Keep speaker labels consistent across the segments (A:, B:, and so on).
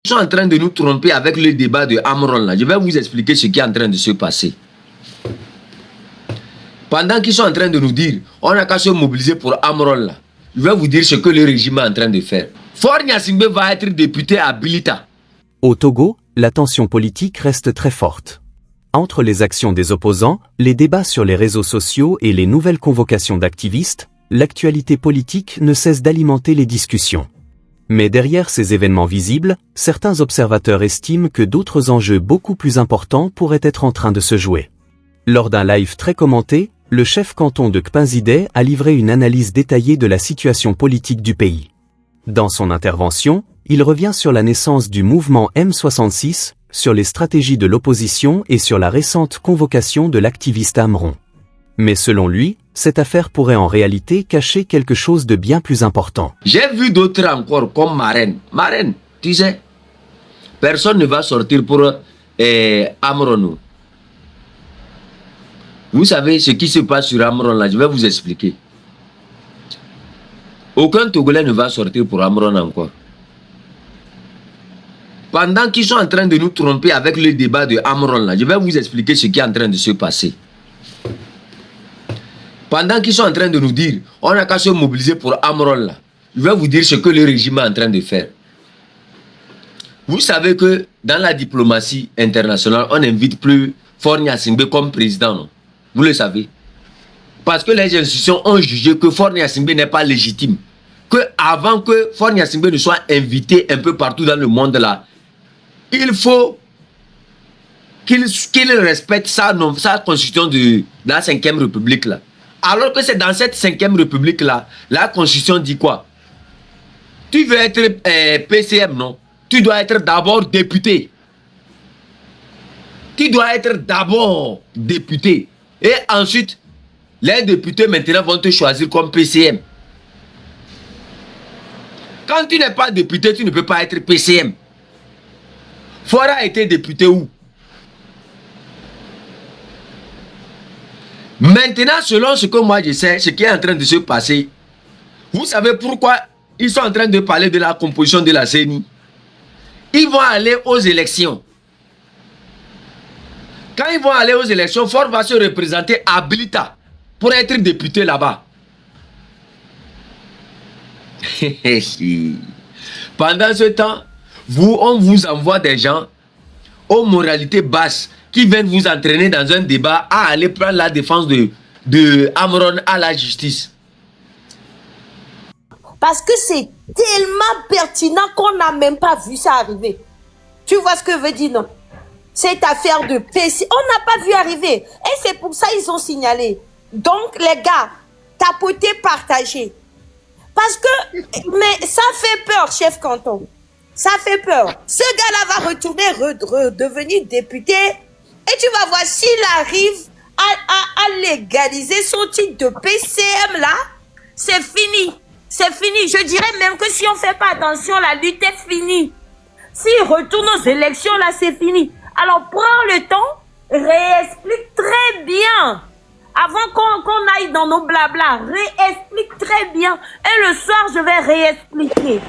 A: sont en train de nous tromper avec le débat de Amron là. Je vais vous expliquer ce qui est en train de se passer. Pendant qu'ils sont en train de nous dire, on n'a qu'à se mobiliser pour Amron là. Je vais vous dire ce que le régime est en train de faire. Faure Gnassingbé va être député à Bilita.
B: Au Togo, la tension politique reste très forte. Entre les actions des opposants, les débats sur les réseaux sociaux et les nouvelles convocations d'activistes, l'actualité politique ne cesse d'alimenter les discussions. Mais derrière ces événements visibles, certains observateurs estiment que d'autres enjeux beaucoup plus importants pourraient être en train de se jouer. Lors d'un live très commenté, le chef canton de Kpinzidé a livré une analyse détaillée de la situation politique du pays. Dans son intervention, il revient sur la naissance du mouvement M66, sur les stratégies de l'opposition et sur la récente convocation de l'activiste Amron. Mais selon lui, cette affaire pourrait en réalité cacher quelque chose de bien plus important.
A: J'ai vu d'autres encore comme Marraine. Marraine, tu sais, personne ne va sortir pour Amron. Vous savez ce qui se passe sur Amron là, je vais vous expliquer. Aucun Togolais ne va sortir pour Amron encore. Pendant qu'ils sont en train de nous tromper avec le débat de Amron là, je vais vous expliquer ce qui est en train de se passer. Pendant qu'ils sont en train de nous dire, on n'a qu'à se mobiliser pour Amron là, je vais vous dire ce que le régime est en train de faire. Vous savez que dans la diplomatie internationale, on n'invite plus Faure Gnassingbé comme président, non? Vous le savez. Parce que les institutions ont jugé que Faure Gnassingbé n'est pas légitime. Que avant que Faure Gnassingbé ne soit invité un peu partout dans le monde là, il faut qu'il respecte sa constitution de la 5e République là. Alors que c'est dans cette 5e République là, la constitution dit quoi? Tu veux être PCM, non? Tu dois être d'abord député. Tu dois être d'abord député. Et ensuite, les députés maintenant vont te choisir comme PCM. Quand tu n'es pas député, tu ne peux pas être PCM. Faure a été député où? Maintenant, selon ce que moi je sais, ce qui est en train de se passer, vous savez pourquoi ils sont en train de parler de la composition de la CENI? Ils vont aller aux élections. Quand ils vont aller aux élections, Faure va se représenter à Bilita pour être député là-bas. Pendant ce temps, on vous envoie des gens aux moralités basses qui viennent vous entraîner dans un débat à aller prendre la défense de Amron à la justice.
C: Parce que c'est tellement pertinent qu'on n'a même pas vu ça arriver. Tu vois ce que je veux dire, non? Cette affaire de PC, on n'a pas vu arriver. Et c'est pour ça qu'ils ont signalé. Donc, les gars, tapoter, partager. Parce que, mais ça fait peur, chef canton. Ça fait peur. Ce gars-là va retourner, redevenir député. Et tu vas voir s'il arrive à légaliser son titre de PCM là, c'est fini. C'est fini. Je dirais même que si on ne fait pas attention, la lutte est finie. S'il retourne aux élections, là, c'est fini. Alors, prends le temps, réexplique très bien. Avant qu'on aille dans nos blabla, réexplique très bien. Et le soir, je vais réexpliquer.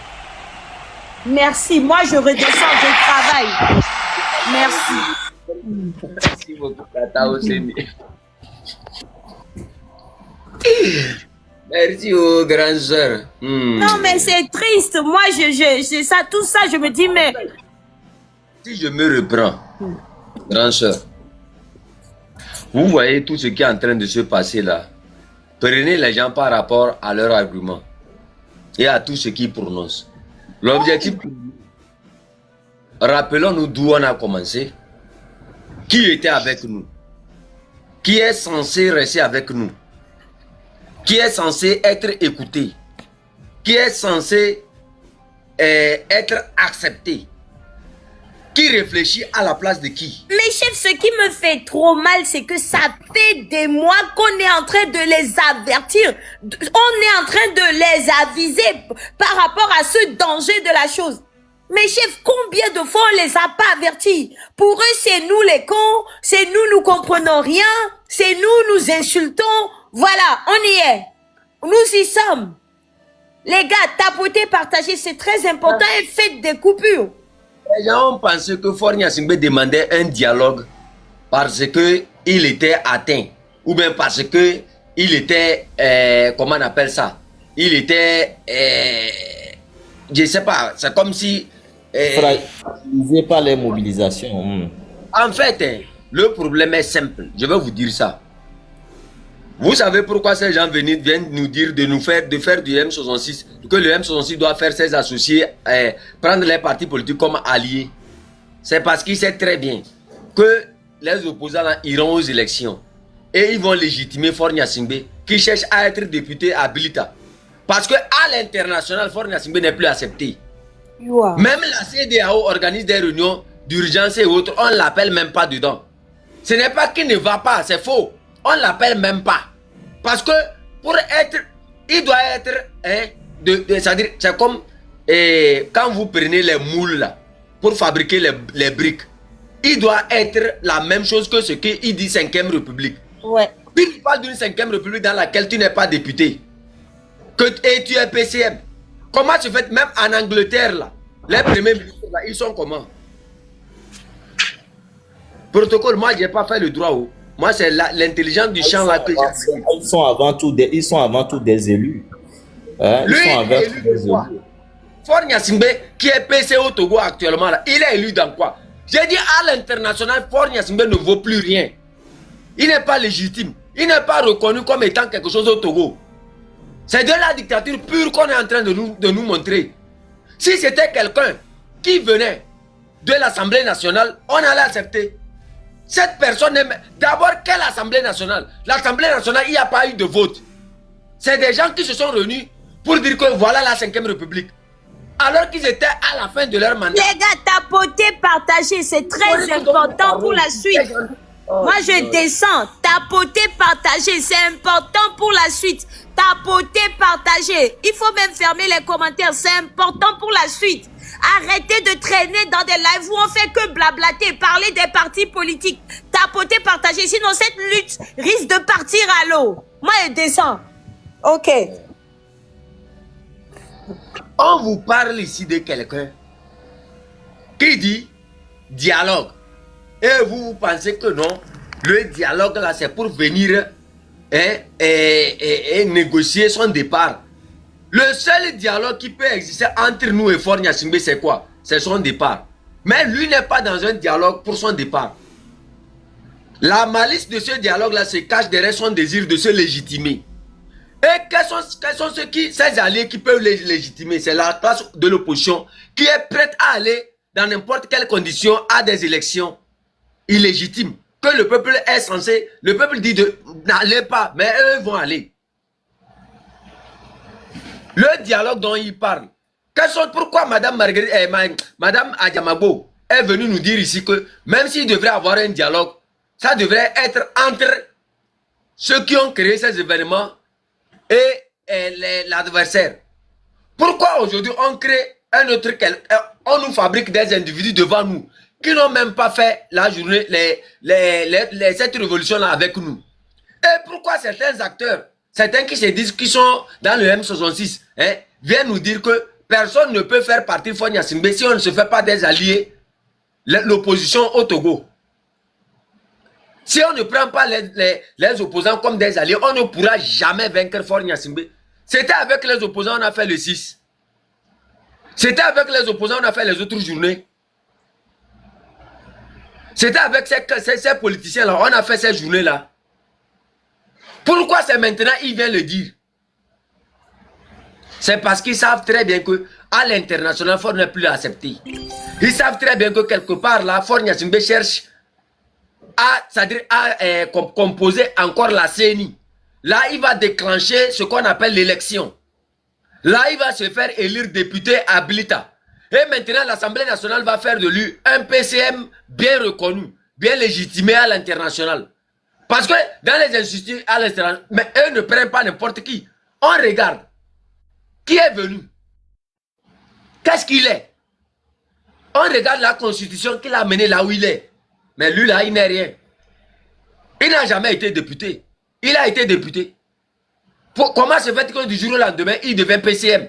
C: Merci. Moi, je redescends, je travaille. Merci.
A: Merci beaucoup, Tata Osemi. Merci aux grandes sœurs.
C: Non, mais c'est triste. Moi, ça, tout ça, je me dis, mais...
A: Si je me reprends, grande sœur, vous voyez tout ce qui est en train de se passer là. Prenez les gens par rapport à leurs arguments et à tout ce qu'ils prononcent. L'objectif, rappelons-nous d'où on a commencé. Qui était avec nous? Qui est censé rester avec nous? Qui est censé être écouté? Qui est censé être accepté? Qui réfléchit à la place de qui?
C: Mais chef, ce qui me fait trop mal, c'est que ça fait des mois qu'on est en train de les avertir. On est en train de les aviser par rapport à ce danger de la chose. Mais chef, combien de fois on les a pas avertis? Pour eux, c'est nous les cons, c'est nous comprenons rien, c'est nous insultons. Voilà, on y est. Nous y sommes. Les gars, tapotez, partagez, c'est très important et faites des coupures.
A: Les gens ont pensé que Faure Gnassingbé demandait un dialogue parce qu'il était atteint. Ou bien parce que il était, comment on appelle ça? Il était, je ne sais pas, c'est comme si...
D: fragilisé par les mobilisations.
A: En fait, le problème est simple. Je vais vous dire ça. Vous savez pourquoi ces gens viennent nous dire de faire du M66, que le M66 doit faire ses associés, prendre les partis politiques comme alliés. C'est parce qu'il sait très bien que les opposants là, iront aux élections et ils vont légitimer Faure Gnassingbé qui cherche à être député à Bilita. Parce que à l'international, Faure Gnassingbé n'est plus accepté.
C: Wow.
A: Même la CEDEAO organise des réunions d'urgence et autres, on ne l'appelle même pas dedans. Ce n'est pas qu'il ne va pas, c'est faux. On ne l'appelle même pas. Parce que pour être, il doit être, c'est-à-dire, c'est comme quand vous prenez les moules là, pour fabriquer les briques. Il doit être la même chose que ce qu'il dit 5e République.
C: Ouais.
A: Il parle d'une 5e République dans laquelle tu n'es pas député. Et tu es PCM. Comment tu fais, même en Angleterre là, les premiers ministres là, ils sont comment? Protocole, moi je n'ai pas fait le droit. Moi c'est l'intelligence du champ là que j'ai.
D: Ils sont avant tout des élus. Hein?
A: Lui,
D: Ils sont avant
A: élu
D: tout des
A: de quoi?
D: élus.
A: Faure Gnassingbé qui est PC au Togo actuellement là, il est élu dans quoi? J'ai dit à l'international, Faure Gnassingbé ne vaut plus rien. Il n'est pas légitime. Il n'est pas reconnu comme étant quelque chose au Togo. C'est de la dictature pure qu'on est en train de nous montrer. Si c'était quelqu'un qui venait de l'Assemblée nationale, on allait accepter. Cette personne, d'abord, quelle Assemblée nationale? L'Assemblée nationale, il n'y a pas eu de vote. C'est des gens qui se sont réunis pour dire que voilà la 5e République. Alors qu'ils étaient à la fin de leur mandat.
C: Les gars, tapoter, partager, c'est très important pour la suite. Moi, je descends. Tapoter, partager, c'est important pour la suite. Tapoter, partager. Il faut même fermer les commentaires. C'est important pour la suite. Arrêtez de traîner dans des lives où on fait que blablater, parler des partis politiques. Tapoter, partager. Sinon, cette lutte risque de partir à l'eau. Moi, je descends. Ok.
A: On vous parle ici de quelqu'un qui dit dialogue. Et vous pensez que non, le dialogue là c'est pour venir et négocier son départ. Le seul dialogue qui peut exister entre nous et Faure Gnassingbé c'est quoi? C'est son départ. Mais lui n'est pas dans un dialogue pour son départ. La malice de ce dialogue là se cache derrière son désir de se légitimer. Et quels sont ces alliés qui peuvent les légitimer? C'est la classe de l'opposition qui est prête à aller dans n'importe quelle condition à des élections illégitimes. Que le peuple est censé, le peuple dit n'allez pas, mais eux vont aller. Le dialogue dont il parle. Pourquoi Madame Madame Adjamabo est venue nous dire ici que même s'il devrait avoir un dialogue, ça devrait être entre ceux qui ont créé ces événements et l'adversaire. Pourquoi aujourd'hui on crée un autre, on nous fabrique des individus devant nous qui n'ont même pas fait la journée, cette révolution-là avec nous? Et pourquoi certains acteurs, certains qui se disent qu'ils sont dans le M66, viennent nous dire que personne ne peut faire partie de Faure Gnassingbé si on ne se fait pas des alliés, l'opposition au Togo? Si on ne prend pas les opposants comme des alliés, on ne pourra jamais vaincre Faure Gnassingbé. C'était avec les opposants on a fait le 6. C'était avec les opposants on a fait les autres journées. C'était avec ces politiciens-là, on a fait ces journées-là. Pourquoi c'est maintenant ils viennent le dire? C'est parce qu'ils savent très bien que à l'international, Faure n'est plus accepté. Ils savent très bien que quelque part là, Faure Gnassingbé cherche à composer encore la CENI. Là, il va déclencher ce qu'on appelle l'élection. Là, il va se faire élire député à Bilita. Et maintenant, l'Assemblée nationale va faire de lui un PCM bien reconnu, bien légitimé à l'international. Parce que dans les instituts à l'international, mais eux ne prennent pas n'importe qui. On regarde. Qui est venu? Qu'est-ce qu'il est? On regarde la constitution qu'il a menée là où il est. Mais lui là, il n'est rien. Il n'a jamais été député. Il a été député. Comment se fait que du jour au lendemain, il devient PCM?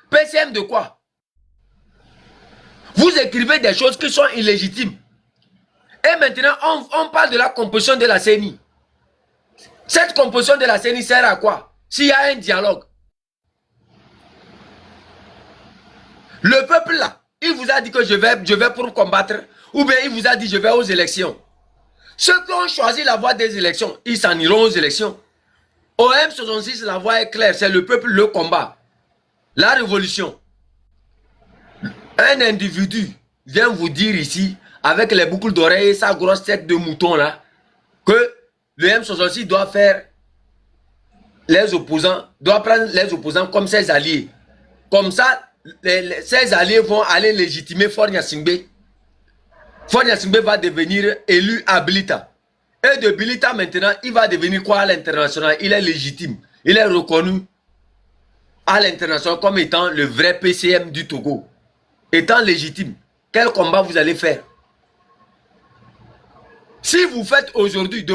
A: PCM de quoi? Vous écrivez des choses qui sont illégitimes. Et maintenant, on parle de la composition de la CENI. Cette composition de la CENI sert à quoi? S'il y a un dialogue. Le peuple là, il vous a dit que je vais pour combattre, ou bien il vous a dit je vais aux élections. Ceux qui ont choisi la voie des élections, ils s'en iront aux élections. Au M66, la voie est claire, c'est le peuple, le combat. La révolution. Un individu vient vous dire ici, avec les boucles d'oreilles et sa grosse tête de mouton là, que le M66 doit faire les opposants, doit prendre les opposants comme ses alliés. Comme ça, ses alliés vont aller légitimer Faure Gnassingbé. Faure Gnassingbé va devenir élu à Bilita. Et de Bilita maintenant, il va devenir quoi à l'international? Il est légitime. Il est reconnu à l'international comme étant le vrai PCM du Togo. Étant légitime. Quel combat vous allez faire? Si vous faites aujourd'hui,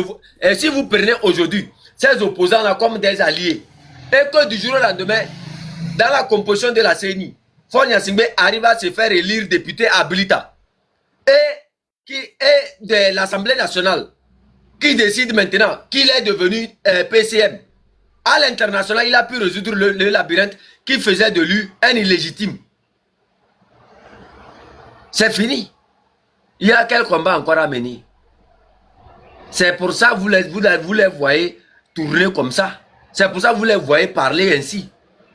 A: si vous prenez aujourd'hui ces opposants-là comme des alliés, et que du jour au lendemain, dans la composition de la CENI, Faure Gnassingbé arrive à se faire élire député à Bilita, et de l'Assemblée nationale, qui décide maintenant qu'il est devenu PCM. À l'international, il a pu résoudre le labyrinthe qui faisait de lui un illégitime. C'est fini. Il y a quel combat encore à mener? C'est pour ça que vous les voyez tourner comme ça. C'est pour ça que vous les voyez parler ainsi.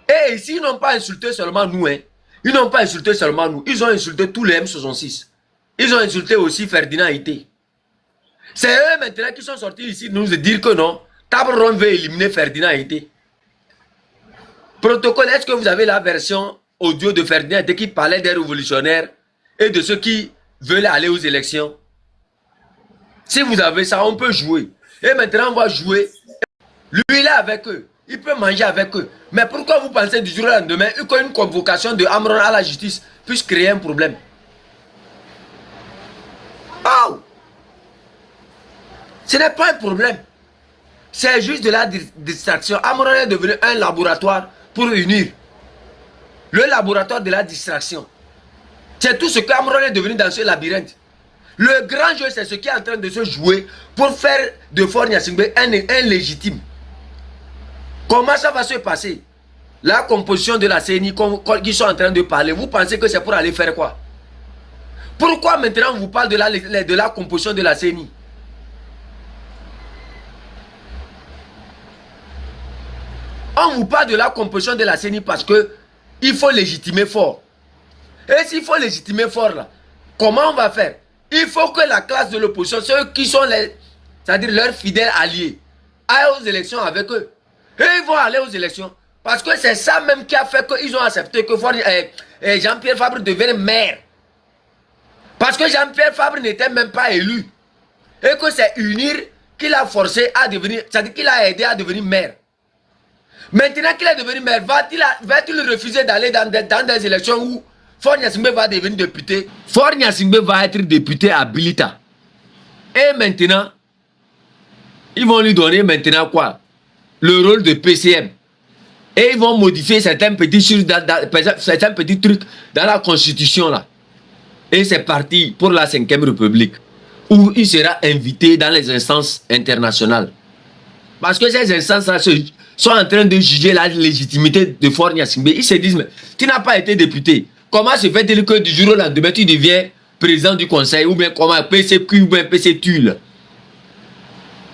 A: Et ici, ils n'ont pas insulté seulement nous. Hein. Ils n'ont pas insulté seulement nous. Ils ont insulté tous les M66. Ils ont insulté aussi Ferdinand Ité. C'est eux maintenant qui sont sortis ici nous dire que non, Tabron veut éliminer Ferdinand Ité. Protocole, est-ce que vous avez la version audio de Ferdinand Ité qui parlait des révolutionnaires et de ceux qui veulent aller aux élections? Si vous avez ça, on peut jouer. Et maintenant, on va jouer. Lui, il est avec eux. Il peut manger avec eux. Mais pourquoi vous pensez du jour au lendemain qu'une convocation de Amron à la justice puisse créer un problème? Oh! Ce n'est pas un problème. C'est juste de la distraction. Amron est devenu un laboratoire pour unir. Le laboratoire de la distraction. C'est tout ce qu'Amron est devenu dans ce labyrinthe. Le grand jeu, c'est ce qui est en train de se jouer pour faire de Faure Gnassingbé un légitime. Comment ça va se passer? La composition de la CENI qui sont en train de parler, vous pensez que c'est pour aller faire quoi? Pourquoi maintenant on vous parle de la composition de la CENI? On vous parle de la composition de la CENI parce que il faut légitimer Faure. Et s'il faut légitimer Faure là, comment on va faire? Il faut que la classe de l'opposition, ceux qui sont c'est-à-dire leurs fidèles alliés, aillent aux élections avec eux. Et ils vont aller aux élections. Parce que c'est ça même qui a fait qu'ils ont accepté que Jean-Pierre Fabre devienne maire. Parce que Jean-Pierre Fabre n'était même pas élu. Et que c'est Unir qui l'a forcé à devenir, c'est-à-dire qu'il a aidé à devenir maire. Maintenant qu'il est devenu maire, va-t-il refuser d'aller dans des élections où Faure Gnassingbé va devenir député? Faure Gnassingbé va être député à Bilita. Et maintenant, ils vont lui donner maintenant quoi? Le rôle de PCM. Et ils vont modifier certains petits trucs dans la constitution là. Et c'est parti pour la 5e République. Où il sera invité dans les instances internationales. Parce que ces instances là sont en train de juger la légitimité de Faure Gnassingbé. Ils se disent, mais tu n'as pas été député. Comment se fait-il que du jour au lendemain, tu deviens président du conseil ou bien comment PCQ ou bien PCTUL?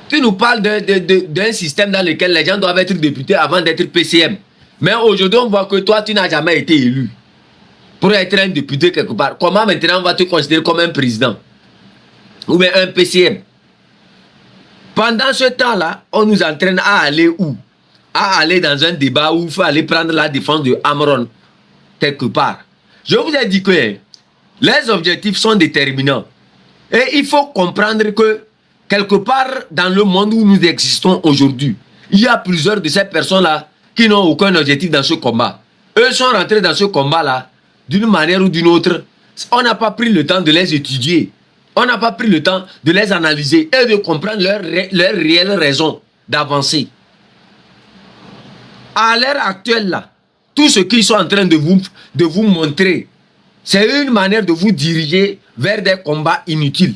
A: Tu nous parles d'un système dans lequel les gens doivent être députés avant d'être PCM. Mais aujourd'hui, on voit que toi, tu n'as jamais été élu pour être un député quelque part. Comment maintenant on va te considérer comme un président ou bien un PCM? Pendant ce temps-là, on nous entraîne à aller où? À aller dans un débat où il faut aller prendre la défense de Amron quelque part. Je vous ai dit que les objectifs sont déterminants. Et il faut comprendre que quelque part dans le monde où nous existons aujourd'hui, il y a plusieurs de ces personnes-là qui n'ont aucun objectif dans ce combat. Eux sont rentrés dans ce combat-là d'une manière ou d'une autre. On n'a pas pris le temps de les étudier. On n'a pas pris le temps de les analyser et de comprendre leurs réelles raisons d'avancer. À l'heure actuelle, là, tout ce qu'ils sont en train de vous montrer C'est une manière de vous diriger vers des combats inutiles.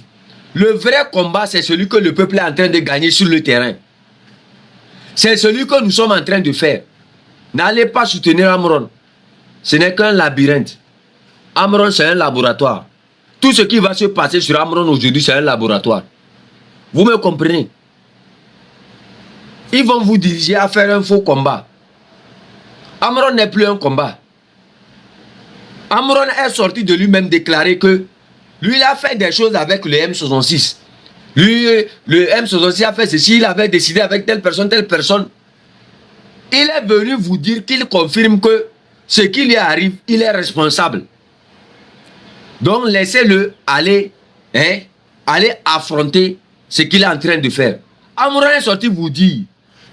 A: Le vrai combat, c'est celui que le peuple est en train de gagner sur le terrain. C'est celui que nous sommes en train de faire. N'allez pas soutenir Amron. Ce n'est qu'un labyrinthe. Amron, c'est un laboratoire. Tout ce qui va se passer sur Amron aujourd'hui, c'est un laboratoire. Vous me comprenez? Ils vont vous diriger à faire un faux combat. Amron n'est plus un combat. Amron est sorti de lui-même déclarer que lui, il a fait des choses avec le M66. Lui, le M66 a fait ceci, il avait décidé avec telle personne, telle personne. Il est venu vous dire qu'il confirme que ce qui lui arrive, il est responsable. Donc, laissez-le aller, aller affronter ce qu'il est en train de faire. Amron est sorti vous dire,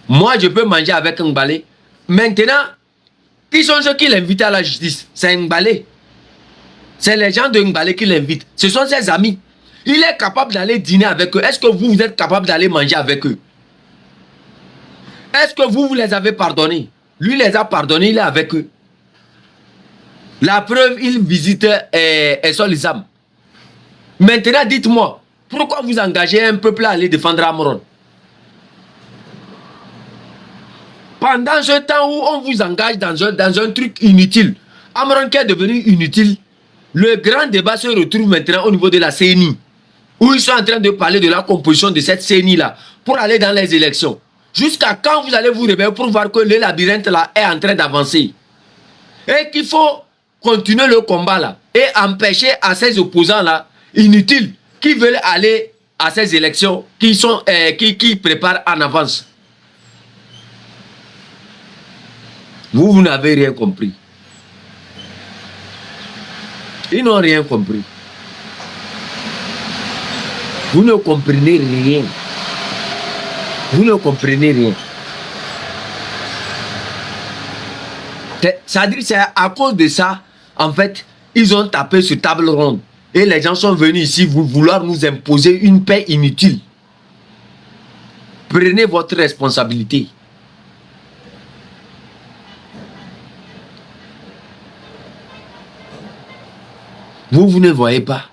A: moi, je peux manger avec un balai. Maintenant, qui sont ceux qui l'invitent à la justice? C'est Ngbale. C'est les gens de Ngbale qui l'invitent. Ce sont ses amis. Il est capable d'aller dîner avec eux. Est-ce que vous êtes capable d'aller manger avec eux? Est-ce que vous les avez pardonnés? Lui les a pardonnés, il est avec eux. La preuve, il visite Essol Isam. Maintenant, dites-moi, pourquoi vous engagez un peuple à aller défendre Amron? Pendant ce temps où on vous engage dans un truc inutile, Amron qui est devenu inutile, le grand débat se retrouve maintenant au niveau de la CENI, où ils sont en train de parler de la composition de cette CENI-là, pour aller dans les élections. Jusqu'à quand vous allez vous réveiller pour voir que le labyrinthe là est en train d'avancer? Et qu'il faut continuer le combat là, et empêcher à ces opposants là, inutiles, qui veulent aller à ces élections, qui préparent en avance. Vous n'avez rien compris. Ils n'ont rien compris. Vous ne comprenez rien. Vous ne comprenez rien. C'est-à-dire c'est à cause de ça, en fait, ils ont tapé sur table ronde. Et les gens sont venus ici vouloir nous imposer une paix inutile. Prenez votre responsabilité. Vous ne voyez pas.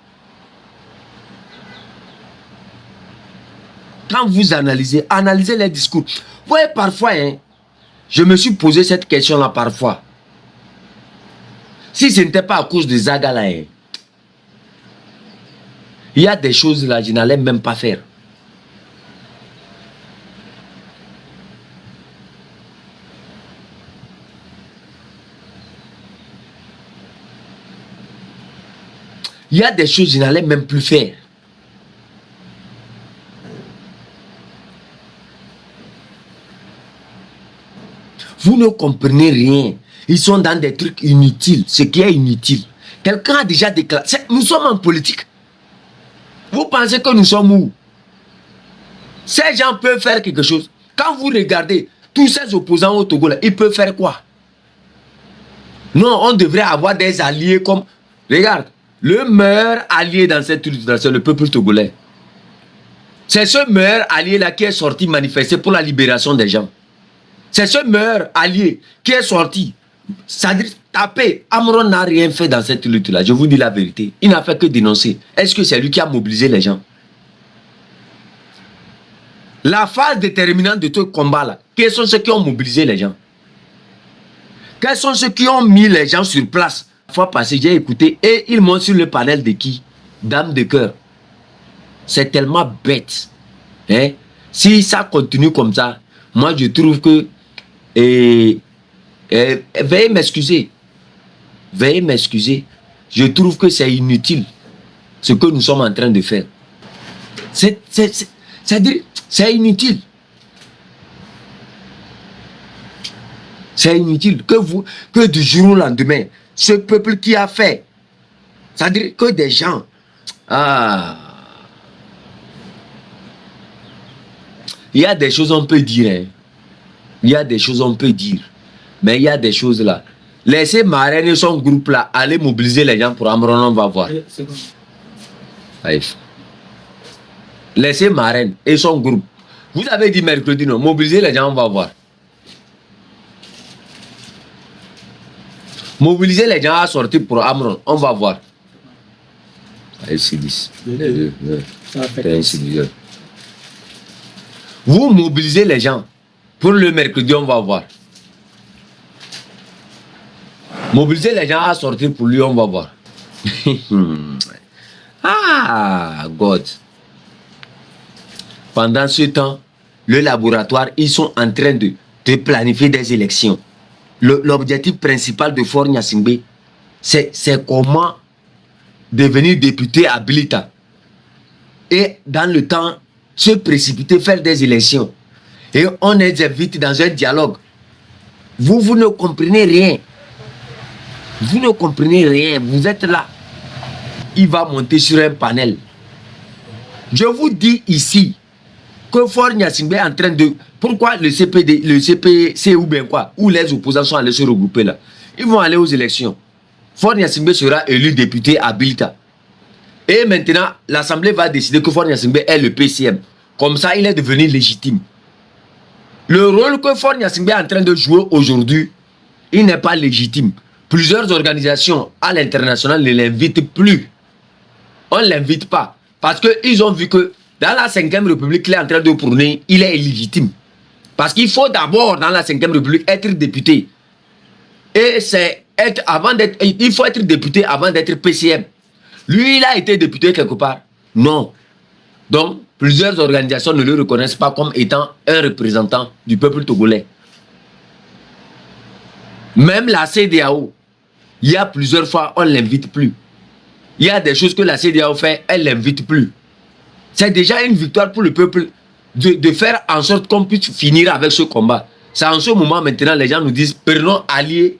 A: Quand vous analysez les discours. Vous voyez, parfois, je me suis posé cette question-là parfois. Si ce n'était pas à cause de Zagala, il y a des choses là, je n'allais même pas faire. Il y a des choses que je n'allais même plus faire. Vous ne comprenez rien. Ils sont dans des trucs inutiles. Ce qui est inutile. Quelqu'un a déjà déclaré. Nous sommes en politique. Vous pensez que nous sommes où? Ces gens peuvent faire quelque chose. Quand vous regardez tous ces opposants au Togo, là, ils peuvent faire quoi? Non, on devrait avoir des alliés comme... Regarde. Le meilleur allié dans cette lutte, c'est le peuple togolais. C'est ce meilleur allié-là qui est sorti manifester pour la libération des gens. C'est ce meilleur allié qui est sorti. C'est-à-dire taper. Amron n'a rien fait dans cette lutte-là. Je vous dis la vérité. Il n'a fait que dénoncer. Est-ce que c'est lui qui a mobilisé les gens? La phase déterminante de ce combat-là, quels sont ceux qui ont mobilisé les gens? Quels sont ceux qui ont mis les gens sur place? La fois passée, j'ai écouté et ils montent sur le panel de qui? Dame de cœur. C'est tellement bête. Si ça continue comme ça, moi je trouve que... veuillez m'excuser. Veuillez m'excuser. Je trouve que c'est inutile ce que nous sommes en train de faire. C'est-à-dire, c'est inutile. C'est inutile que du jour au lendemain, ce peuple qui a fait, c'est-à-dire que des gens, il y a des choses on peut dire, il y a des choses on peut dire, mais il y a des choses là. Laissez Marraine et son groupe là aller mobiliser les gens pour Amron, on va voir. Laissez Marraine et son groupe. Vous avez dit mercredi, non, mobiliser les gens, on va voir. Mobiliser les gens à sortir pour Amron. On va voir. Allez, c'est 10. Vous mobilisez les gens. Pour le mercredi, on va voir. Mobiliser les gens à sortir pour lui, on va voir. Ah, God. Pendant ce temps, le laboratoire, ils sont en train de planifier des élections. L'objectif principal de Faure Gnassingbé, c'est comment devenir député à Bilita. Et dans le temps, se précipiter, faire des élections. Et on les invite dans un dialogue. Vous ne comprenez rien. Vous ne comprenez rien. Vous êtes là. Il va monter sur un panel. Je vous dis ici que Faure Gnassingbé est en train de... Pourquoi le CPD, le CPC ou bien quoi, où les opposants sont allés se regrouper là? Ils vont aller aux élections. Faure Gnassingbé sera élu député à Bilita. Et maintenant, l'Assemblée va décider que Faure Gnassingbé est le PCM. Comme ça, il est devenu légitime. Le rôle que Faure Gnassingbé est en train de jouer aujourd'hui, il n'est pas légitime. Plusieurs organisations à l'international ne l'invitent plus. On ne l'invite pas. Parce qu'ils ont vu que dans la 5e République qu'il est en train de prôner, il est illégitime. Parce qu'il faut d'abord, dans la 5e République, être député. Et c'est être avant d'être... Il faut être député avant d'être PCM. Lui, il a été député quelque part? Non. Donc, plusieurs organisations ne le reconnaissent pas comme étant un représentant du peuple togolais. Même la CEDEAO, il y a plusieurs fois, on ne l'invite plus. Il y a des choses que la CEDEAO fait, elle ne l'invite plus. C'est déjà une victoire pour le peuple de faire en sorte qu'on puisse finir avec ce combat. C'est en ce moment maintenant, les gens nous disent, prenons allier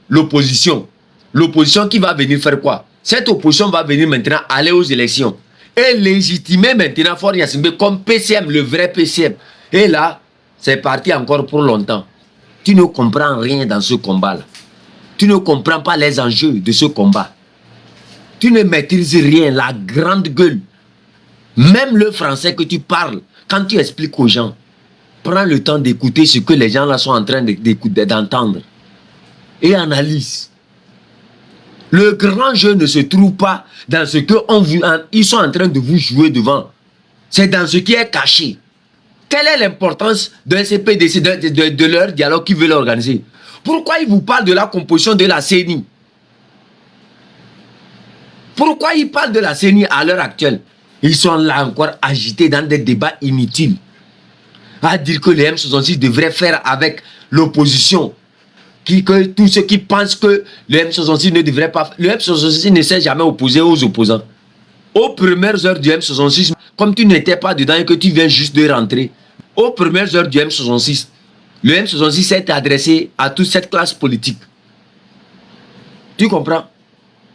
A: l'opposition. L'opposition qui va venir faire quoi? Cette opposition va venir maintenant aller aux élections. Et légitimer maintenant Faure Gnassingbé comme PCM, le vrai PCM. Et là, c'est parti encore pour longtemps. Tu ne comprends rien dans ce combat-là. Tu ne comprends pas les enjeux de ce combat. Tu ne maîtrises rien, la grande gueule. Même le français que tu parles, quand tu expliques aux gens, prends le temps d'écouter ce que les gens là sont en train d'entendre. Et analyse. Le grand jeu ne se trouve pas dans ce qu'ils sont en train de vous jouer devant. C'est dans ce qui est caché. Quelle est l'importance d'un CPDC, de leur dialogue qu'ils veulent organiser? Pourquoi ils vous parlent de la composition de la CENI? Pourquoi ils parlent de la CENI à l'heure actuelle? Ils sont là encore agités dans des débats inutiles. À dire que les M66 devraient faire avec l'opposition. Que tous ceux qui pensent que le M66 ne devrait pas... Le M66 ne s'est jamais opposé aux opposants. Aux premières heures du M66, comme tu n'étais pas dedans et que tu viens juste de rentrer, aux premières heures du M66, le M66 s'est adressé à toute cette classe politique. Tu comprends?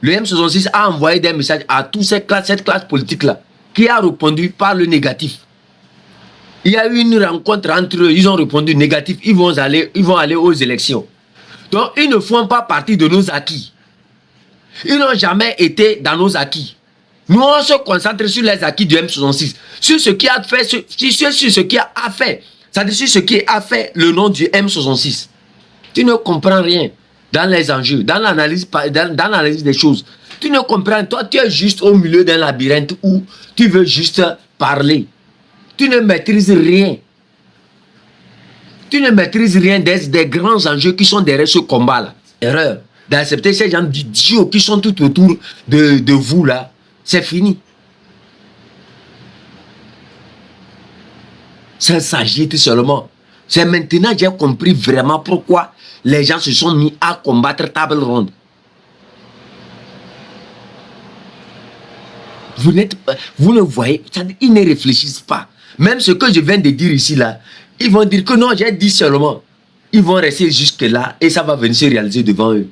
A: Le M66 a envoyé des messages à toute cette classe politique-là, qui a répondu par le négatif. Il y a eu une rencontre entre eux, ils ont répondu négatif, ils vont aller aux élections. Donc, ils ne font pas partie de nos acquis. Ils n'ont jamais été dans nos acquis. Nous, on se concentre sur les acquis du M66, sur ce qui a fait, sur ce qui a fait, c'est-à-dire sur ce qui a fait le nom du M66. Tu ne comprends rien dans les enjeux, dans l'analyse des choses. Tu ne comprends, toi, tu es juste au milieu d'un labyrinthe où tu veux juste parler. Tu ne maîtrises rien. Tu ne maîtrises rien des grands enjeux qui sont derrière ce combat-là. Erreur d'accepter ces gens d'idiots qui sont tout autour de vous là. C'est fini. Ça s'agite seulement. C'est maintenant que j'ai compris vraiment pourquoi les gens se sont mis à combattre table ronde. Vous ne voyez, ils ne réfléchissent pas. Même ce que je viens de dire ici là, ils vont dire que non, j'ai dit seulement. Ils vont rester jusque là et ça va venir se réaliser devant eux.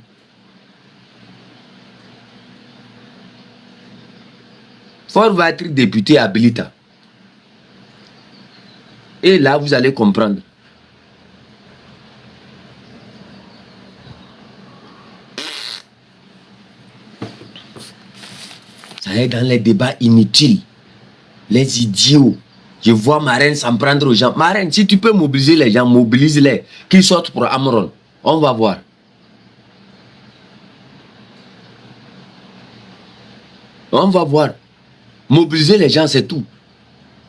A: Faure va être député à Bilita. Et là, vous allez comprendre. Ça est dans les débats inutiles. Les idiots. Je vois Marraine s'en prendre aux gens. Marraine, si tu peux mobiliser les gens, mobilise-les. Qu'ils sortent pour Amron. On va voir. On va voir. Mobiliser les gens, c'est tout.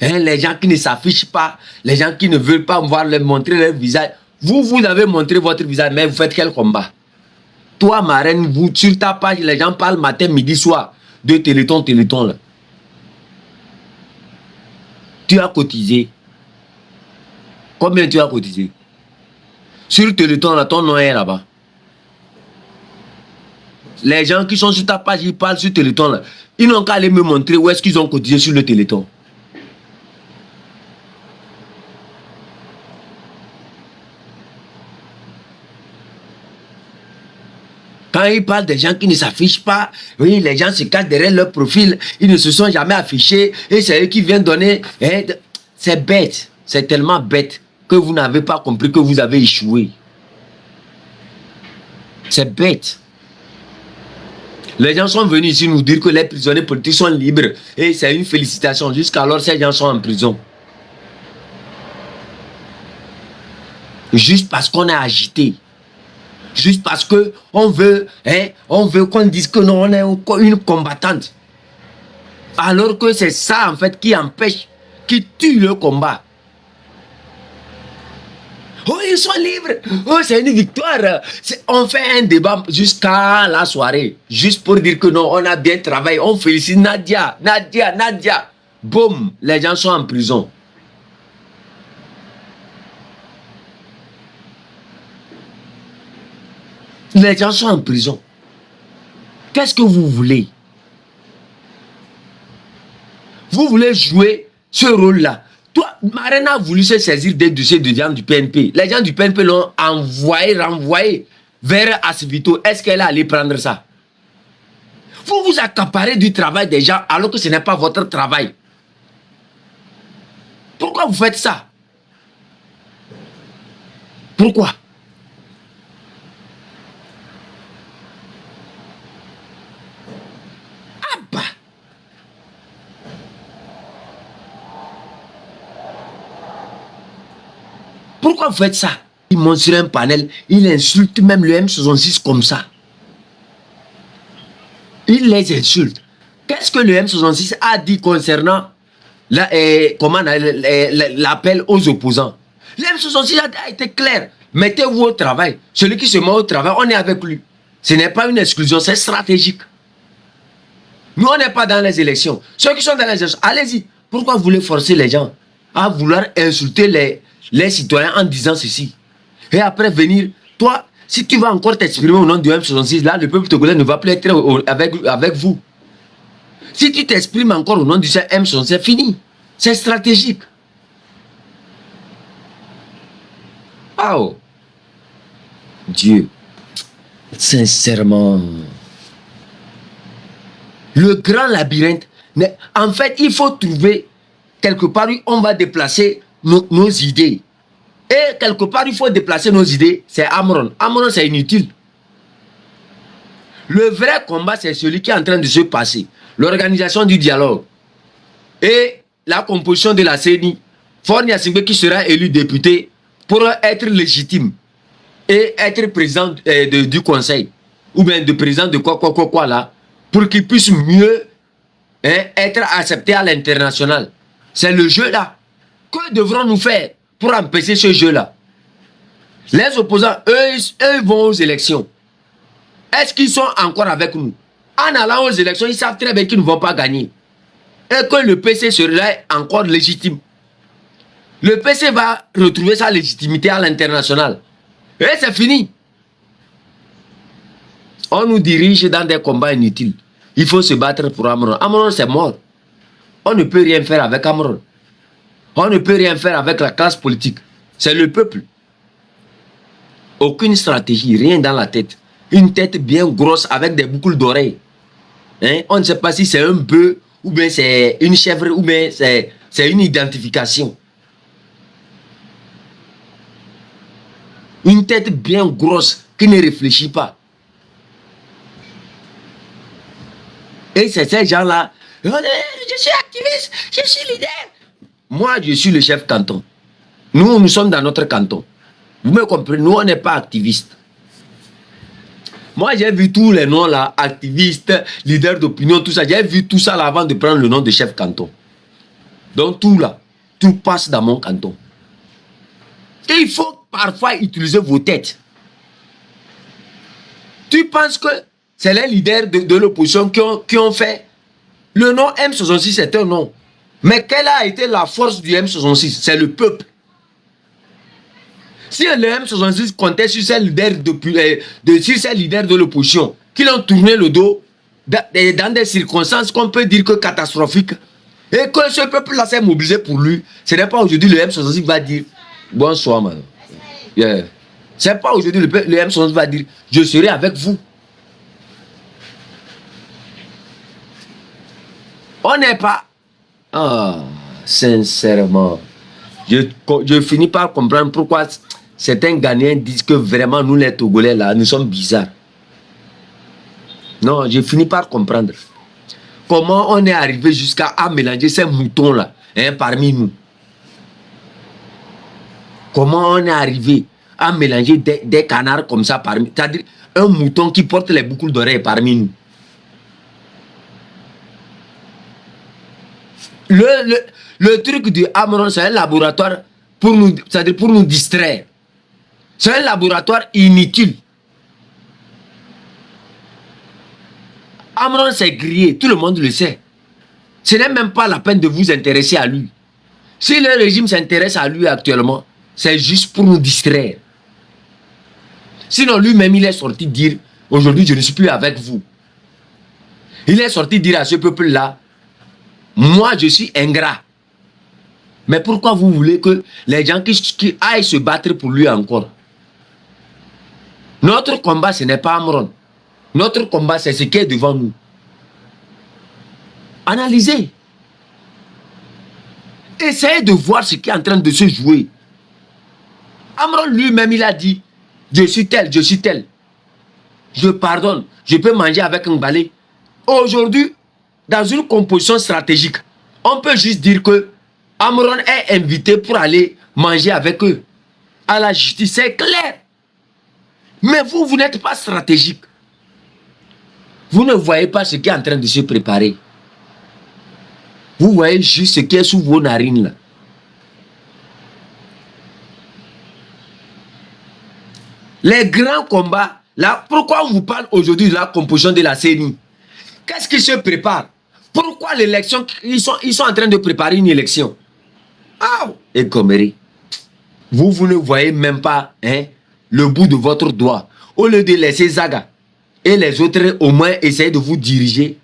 A: Hein, les gens qui ne s'affichent pas, les gens qui ne veulent pas voir leur montrer leur visage. Vous avez montré votre visage, mais vous faites quel combat? Toi, ma reine, vous, sur ta page, les gens parlent matin, midi, soir de Téléthon, là. Tu as cotisé. Combien tu as cotisé? Sur Téléthon, là, ton nom est là-bas. Les gens qui sont sur ta page, ils parlent sur Téléthon, là. Ils n'ont qu'à aller me montrer où est-ce qu'ils ont cotisé sur le Téléthon. Quand ils parlent des gens qui ne s'affichent pas, oui, les gens se cachent derrière leur profil, ils ne se sont jamais affichés, et c'est eux qui viennent donner. Hein, c'est bête, c'est tellement bête que vous n'avez pas compris que vous avez échoué. C'est bête. Les gens sont venus ici nous dire que les prisonniers politiques sont libres, et c'est une félicitation. Jusqu'alors, ces gens sont en prison. Juste parce qu'on est agité. Juste parce que on veut qu'on dise que non, on est une combattante. Alors que c'est ça en fait qui empêche, qui tue le combat. Oh, ils sont libres. Oh, c'est une victoire. On fait un débat jusqu'à la soirée. Juste pour dire que non, on a bien travaillé. On félicite Nadia. Boum, les gens sont en prison. Les gens sont en prison. Qu'est-ce que vous voulez? Vous voulez jouer ce rôle-là. Toi, Marine a voulu se saisir des dossiers de gens du PNP. Les gens du PNP l'ont renvoyé vers Asvito. Est-ce qu'elle est allée prendre ça? Vous vous accaparez du travail des gens alors que ce n'est pas votre travail. Pourquoi vous faites ça? Pourquoi? Pourquoi vous faites ça? Il monte sur un panel, il insulte même le M66 comme ça. Il les insulte. Qu'est-ce que le M66 a dit concernant l'appel aux opposants? Le M66 a été clair. Mettez-vous au travail. Celui qui se met au travail, on est avec lui. Ce n'est pas une exclusion, c'est stratégique. Nous, on n'est pas dans les élections. Ceux qui sont dans les élections, allez-y. Pourquoi vous voulez forcer les gens à vouloir insulter les citoyens en disant ceci? Et après venir, toi, si tu vas encore t'exprimer au nom du M66, là, le peuple togolais ne va plus être avec vous. Si tu t'exprimes encore au nom du M66, c'est fini. C'est stratégique. Oh! Dieu. Sincèrement. Le grand labyrinthe. En fait, il faut trouver quelque part où on va déplacer nos idées. Et quelque part, il faut déplacer nos idées. C'est Amron. Amron, c'est inutile. Le vrai combat, c'est celui qui est en train de se passer. L'organisation du dialogue. Et la composition de la CENI. Fornia Singbe qui sera élu député pour être légitime. Et être président du conseil. Ou bien de président de quoi là. Pour qu'il puisse mieux être accepté à l'international. C'est le jeu là. Que devrons-nous faire pour empêcher ce jeu-là? Les opposants, eux vont aux élections. Est-ce qu'ils sont encore avec nous? En allant aux élections, ils savent très bien qu'ils ne vont pas gagner. Et que le PC serait encore légitime. Le PC va retrouver sa légitimité à l'international. Et c'est fini. On nous dirige dans des combats inutiles. Il faut se battre pour Amron. Amron, c'est mort. On ne peut rien faire avec Amron. On ne peut rien faire avec la classe politique. C'est le peuple. Aucune stratégie, rien dans la tête. Une tête bien grosse avec des boucles d'oreilles. Hein? On ne sait pas si c'est un bœuf, ou bien c'est une chèvre, ou bien c'est une identification. Une tête bien grosse qui ne réfléchit pas. Et c'est ces gens-là. Je suis activiste, je suis leader. Moi, je suis le chef canton. Nous sommes dans notre canton. Vous me comprenez, nous, on n'est pas activistes. Moi, j'ai vu tous les noms là, activistes, leaders d'opinion, tout ça. J'ai vu tout ça là avant de prendre le nom de chef canton. Donc tout là, tout passe dans mon canton. Et il faut parfois utiliser vos têtes. Tu penses que c'est les leaders de l'opposition qui ont fait. Le nom M66, c'est un nom. Mais quelle a été la force du M66? C'est le peuple. Si le M66 comptait sur ces leaders de l'opposition, qui l'ont tourné le dos dans des circonstances qu'on peut dire que catastrophiques, et que ce peuple-là s'est mobilisé pour lui, ce n'est pas aujourd'hui le M66 qui va dire bonsoir, madame. Yeah. Ce n'est pas aujourd'hui le M66 va dire je serai avec vous. On n'est pas. Ah, sincèrement, je finis par comprendre pourquoi certains Ghanéens disent que vraiment nous les Togolais là, nous sommes bizarres. Non, je finis par comprendre. Comment on est arrivé jusqu'à mélanger ces moutons là parmi nous. Comment on est arrivé à mélanger des canards comme ça parmi nous. C'est-à-dire un mouton qui porte les boucles d'oreilles parmi nous. Le truc du Amron, c'est un laboratoire pour nous, c'est-à-dire pour nous distraire. C'est un laboratoire inutile. Amron s'est grillé, tout le monde le sait. Ce n'est même pas la peine de vous intéresser à lui. Si le régime s'intéresse à lui actuellement, c'est juste pour nous distraire. Sinon, lui-même, il est sorti dire, aujourd'hui, je ne suis plus avec vous. Il est sorti dire à ce peuple-là, moi, je suis ingrat. Mais pourquoi vous voulez que les gens qui aillent se battre pour lui encore? Notre combat, ce n'est pas Amron. Notre combat, c'est ce qui est devant nous. Analysez. Essayez de voir ce qui est en train de se jouer. Amron lui-même, il a dit, je suis tel, je suis tel. Je pardonne, je peux manger avec un balai. Aujourd'hui, dans une composition stratégique, on peut juste dire que Amron est invité pour aller manger avec eux. À la justice, c'est clair. Mais vous n'êtes pas stratégique. Vous ne voyez pas ce qui est en train de se préparer. Vous voyez juste ce qui est sous vos narines là. Les grands combats, là, pourquoi on vous parle aujourd'hui de la composition de la CENI? Qu'est-ce qui se prépare? Pourquoi l'élection? Ils sont en train de préparer une élection. Ah, et Gomery, vous ne voyez même pas le bout de votre doigt. Au lieu de laisser Zaga et les autres au moins essayer de vous diriger,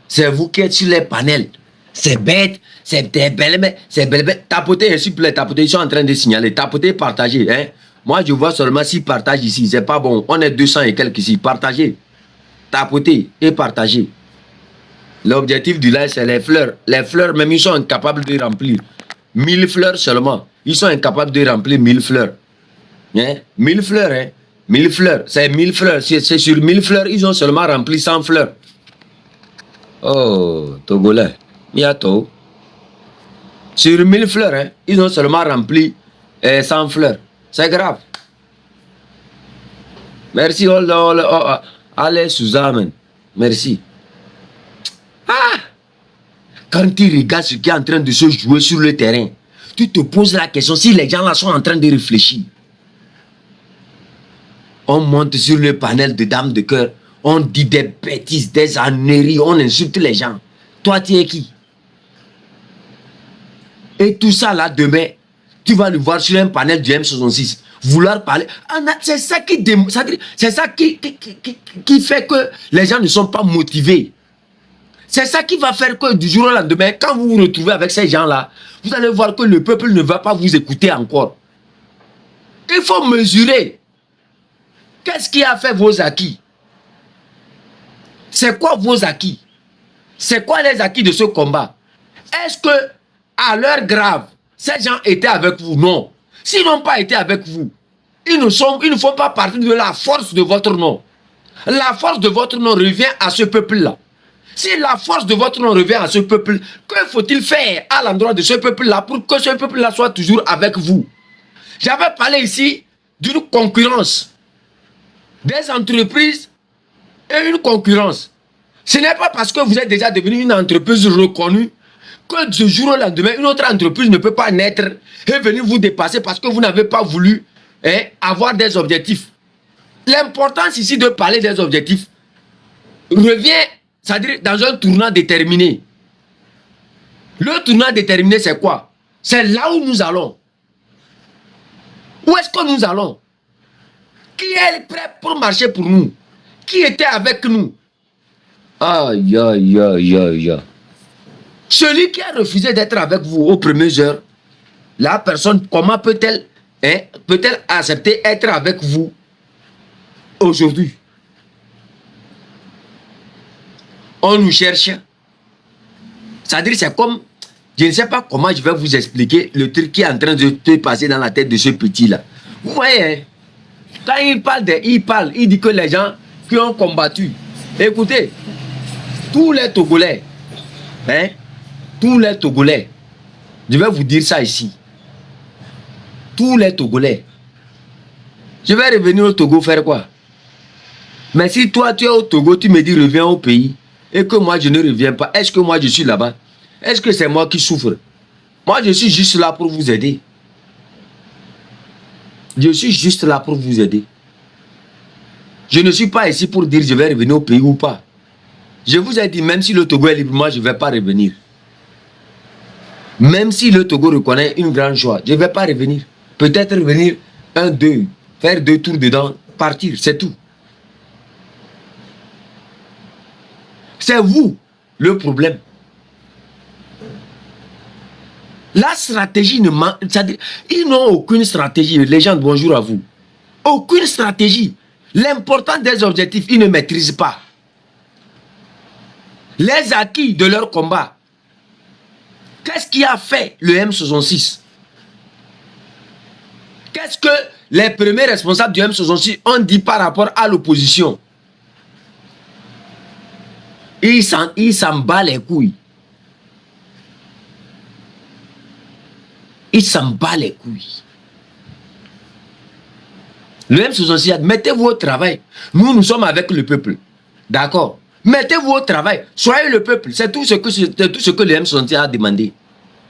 A: c'est vous qui êtes sur les panels. C'est bête, c'est belle. Tapotez, s'il vous plaît, tapotez, ils sont en train de signaler. Tapotez, partagez. Moi, je vois seulement 6 partages ici. C'est pas bon. On est 200 et quelques ici. Partagez. Tapotez et partagez. L'objectif du live, c'est les fleurs. Les fleurs, même, ils sont incapables de remplir. 1000 fleurs seulement. Ils sont incapables de remplir 1000 fleurs. 1000 fleurs, 1000 fleurs. C'est 1000 fleurs. C'est sur 1000 fleurs, ils ont seulement rempli 100 fleurs. Oh, Togolais. Miato. Sur 1000 fleurs, ils ont seulement rempli 100 fleurs. C'est grave. Merci. Allez, Suzanne. Merci. Ah! Quand tu regardes ce qui est en train de se jouer sur le terrain, tu te poses la question si les gens là sont en train de réfléchir. On monte sur le panel de dames de cœur, on dit des bêtises, des âneries, on insulte les gens. Toi, tu es qui? Et tout ça là, demain, tu vas le voir sur un panel du M66. Vouloir parler. C'est ça qui fait que les gens ne sont pas motivés. C'est ça qui va faire que du jour au lendemain, quand vous vous retrouvez avec ces gens-là, vous allez voir que le peuple ne va pas vous écouter encore. Il faut mesurer. Qu'est-ce qui a fait vos acquis? C'est quoi vos acquis? C'est quoi les acquis de ce combat? Est-ce que, à l'heure grave, ces gens étaient avec vous? Non. S'ils n'ont pas été avec vous, ils ne font pas partie de la force de votre nom. La force de votre nom revient à ce peuple-là. Si la force de votre nom revient à ce peuple, que faut-il faire à l'endroit de ce peuple-là pour que ce peuple-là soit toujours avec vous? J'avais parlé ici d'une concurrence des entreprises et une concurrence. Ce n'est pas parce que vous êtes déjà devenu une entreprise reconnue que du jour au lendemain, une autre entreprise ne peut pas naître et venir vous dépasser parce que vous n'avez pas voulu avoir des objectifs. L'importance ici de parler des objectifs revient, c'est-à-dire dans un tournant déterminé. Le tournant déterminé, c'est quoi? C'est là où nous allons. Où est-ce que nous allons? Qui est prêt pour marcher pour nous? Qui était avec nous? Aïe, aïe, aïe, aïe. Celui qui a refusé d'être avec vous aux premières heures, la personne, comment peut-elle accepter être avec vous aujourd'hui? On nous cherche. C'est-à-dire, c'est comme, je ne sais pas comment je vais vous expliquer le truc qui est en train de se passer dans la tête de ce petit-là. Vous voyez, quand il dit que les gens qui ont combattu, écoutez, tous les Togolais, tous les Togolais, je vais vous dire ça ici, tous les Togolais, je vais revenir au Togo faire quoi? Mais si toi tu es au Togo, tu me dis reviens au pays, et que moi je ne reviens pas, est-ce que moi je suis là-bas? Est-ce que c'est moi qui souffre? Moi je suis juste là pour vous aider. Je suis juste là pour vous aider. Je ne suis pas ici pour dire je vais revenir au pays ou pas. Je vous ai dit, même si le Togo est libre, moi je ne vais pas revenir. Même si le Togo reconnaît une grande joie, je ne vais pas revenir. Peut-être revenir faire 2 tours dedans, partir, c'est tout. C'est vous le problème. La stratégie ne manque. Ils n'ont aucune stratégie. Les gens, bonjour à vous. Aucune stratégie. L'important des objectifs, ils ne maîtrisent pas. Les acquis de leur combat. Qu'est-ce qui a fait le M66? Qu'est-ce que les premiers responsables du M66 ont dit par rapport à l'opposition? Ils s'en bat les couilles. Ils s'en bat les couilles. Le M66, mettez-vous au travail. Nous sommes avec le peuple. D'accord? Mettez-vous au travail. Soyez le peuple. C'est tout ce que le M66 a demandé.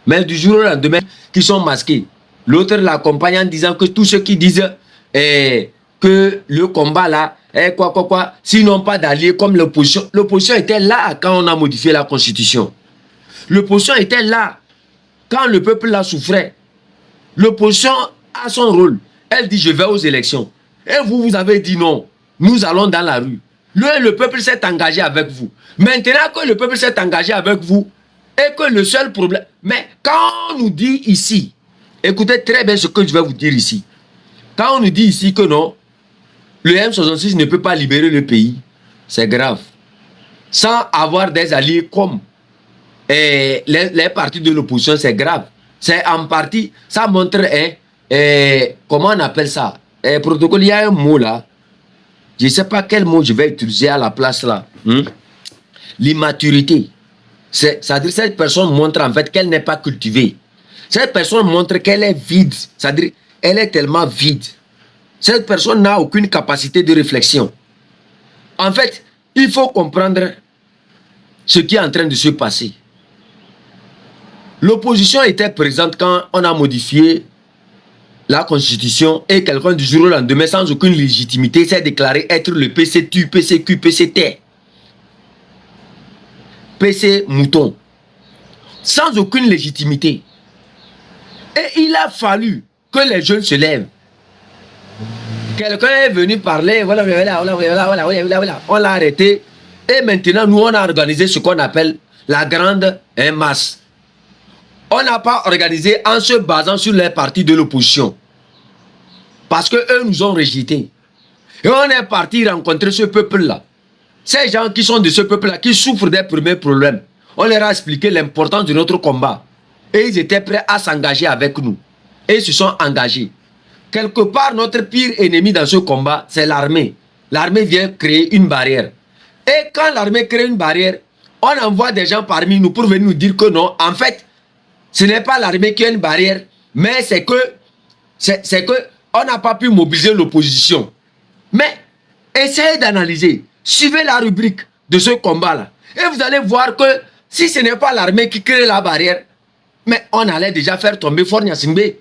A: Mais du jour au lendemain, qui sont masqués. L'autre l'accompagne en disant que tous ceux qui disent que le combat là, s'ils n'ont pas d'alliés comme l'opposition. L'opposition était là quand on a modifié la constitution. L'opposition était là quand le peuple là souffrait. L'opposition a son rôle. Elle dit je vais aux élections. Et vous avez dit non. Nous allons dans la rue. Le peuple s'est engagé avec vous. Maintenant que le peuple s'est engagé avec vous, et que le seul problème... Mais quand on nous dit ici, écoutez très bien ce que je vais vous dire ici. Quand on nous dit ici que non, le M66 ne peut pas libérer le pays, c'est grave. Sans avoir des alliés comme les partis de l'opposition, c'est grave. C'est en partie, ça montre, comment on appelle ça? Protocole, il y a un mot là. Je ne sais pas quel mot je vais utiliser à la place là. L'immaturité. C'est-à-dire cette personne montre en fait qu'elle n'est pas cultivée. Cette personne montre qu'elle est vide. C'est-à-dire elle est tellement vide. Cette personne n'a aucune capacité de réflexion. En fait, il faut comprendre ce qui est en train de se passer. L'opposition était présente quand on a modifié la constitution et quelqu'un du jour au lendemain sans aucune légitimité s'est déclaré être le PCTU, PCQ, PCT. PC mouton. Sans aucune légitimité. Et il a fallu que les jeunes se lèvent. Quelqu'un est venu parler, voilà, on l'a arrêté. Et maintenant, nous, on a organisé ce qu'on appelle la grande masse. On n'a pas organisé en se basant sur les partis de l'opposition. Parce qu'eux nous ont rejetés. Et on est parti rencontrer ce peuple-là. Ces gens qui sont de ce peuple-là, qui souffrent des premiers problèmes. On leur a expliqué l'importance de notre combat. Et ils étaient prêts à s'engager avec nous. Et ils se sont engagés. Quelque part, notre pire ennemi dans ce combat, c'est l'armée. L'armée vient créer une barrière. Et quand l'armée crée une barrière, on envoie des gens parmi nous pour venir nous dire que non, en fait, ce n'est pas l'armée qui a une barrière, mais c'est que on n'a pas pu mobiliser l'opposition. Mais Essayez d'analyser. Suivez la rubrique de ce combat-là. Et vous allez voir que si ce n'est pas l'armée qui crée la barrière, mais on allait déjà faire tomber Faure Gnassingbé.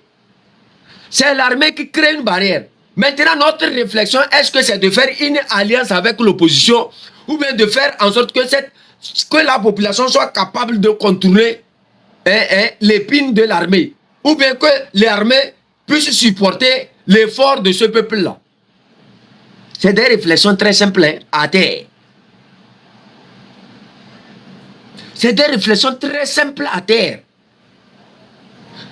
A: C'est l'armée qui crée une barrière. Maintenant, notre réflexion, est-ce que c'est de faire une alliance avec l'opposition ou bien de faire en sorte que la population soit capable de contourner l'épine de l'armée, ou bien que l'armée puisse supporter l'effort de ce peuple-là. C'est des réflexions très simples, hein, à terre. C'est des réflexions très simples à terre.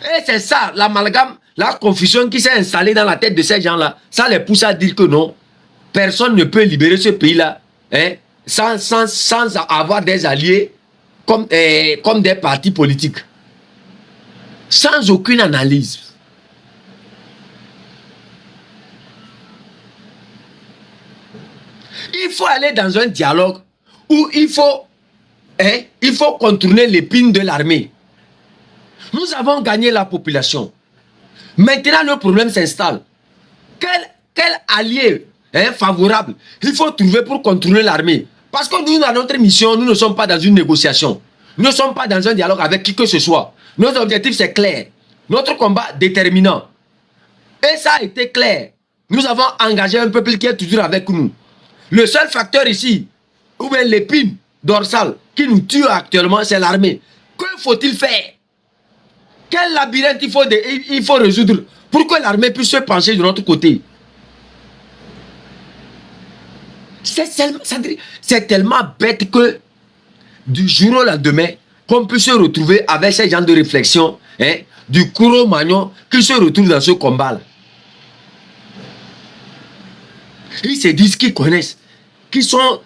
A: Et c'est ça, l'amalgame, la confusion qui s'est installée dans la tête de ces gens-là. Ça les pousse à dire que non, personne ne peut libérer ce pays-là, hein, sans avoir des alliés comme des partis politiques. Sans aucune analyse. Il faut aller dans un dialogue où il faut contourner l'épine de l'armée. Nous avons gagné la population. Maintenant, le problème s'installe. Quel allié favorable il faut trouver pour contourner l'armée? Parce que nous, dans notre mission, nous ne sommes pas dans une négociation. Nous ne sommes pas dans un dialogue avec qui que ce soit. Notre objectif, c'est clair. Notre combat déterminant. Et ça a été clair. Nous avons engagé un peuple qui est toujours avec nous. Le seul facteur ici, ou bien l'épine dorsale qui nous tue actuellement, c'est l'armée. Que faut-il faire? Quel labyrinthe il faut résoudre pour que l'armée puisse se pencher de notre côté? C'est tellement bête que du jour au lendemain, qu'on peut se retrouver avec ces gens de réflexion, du Cro-Magnon qui se retrouve dans ce combat-là. Ils se disent qu'ils connaissent, qu'ils sont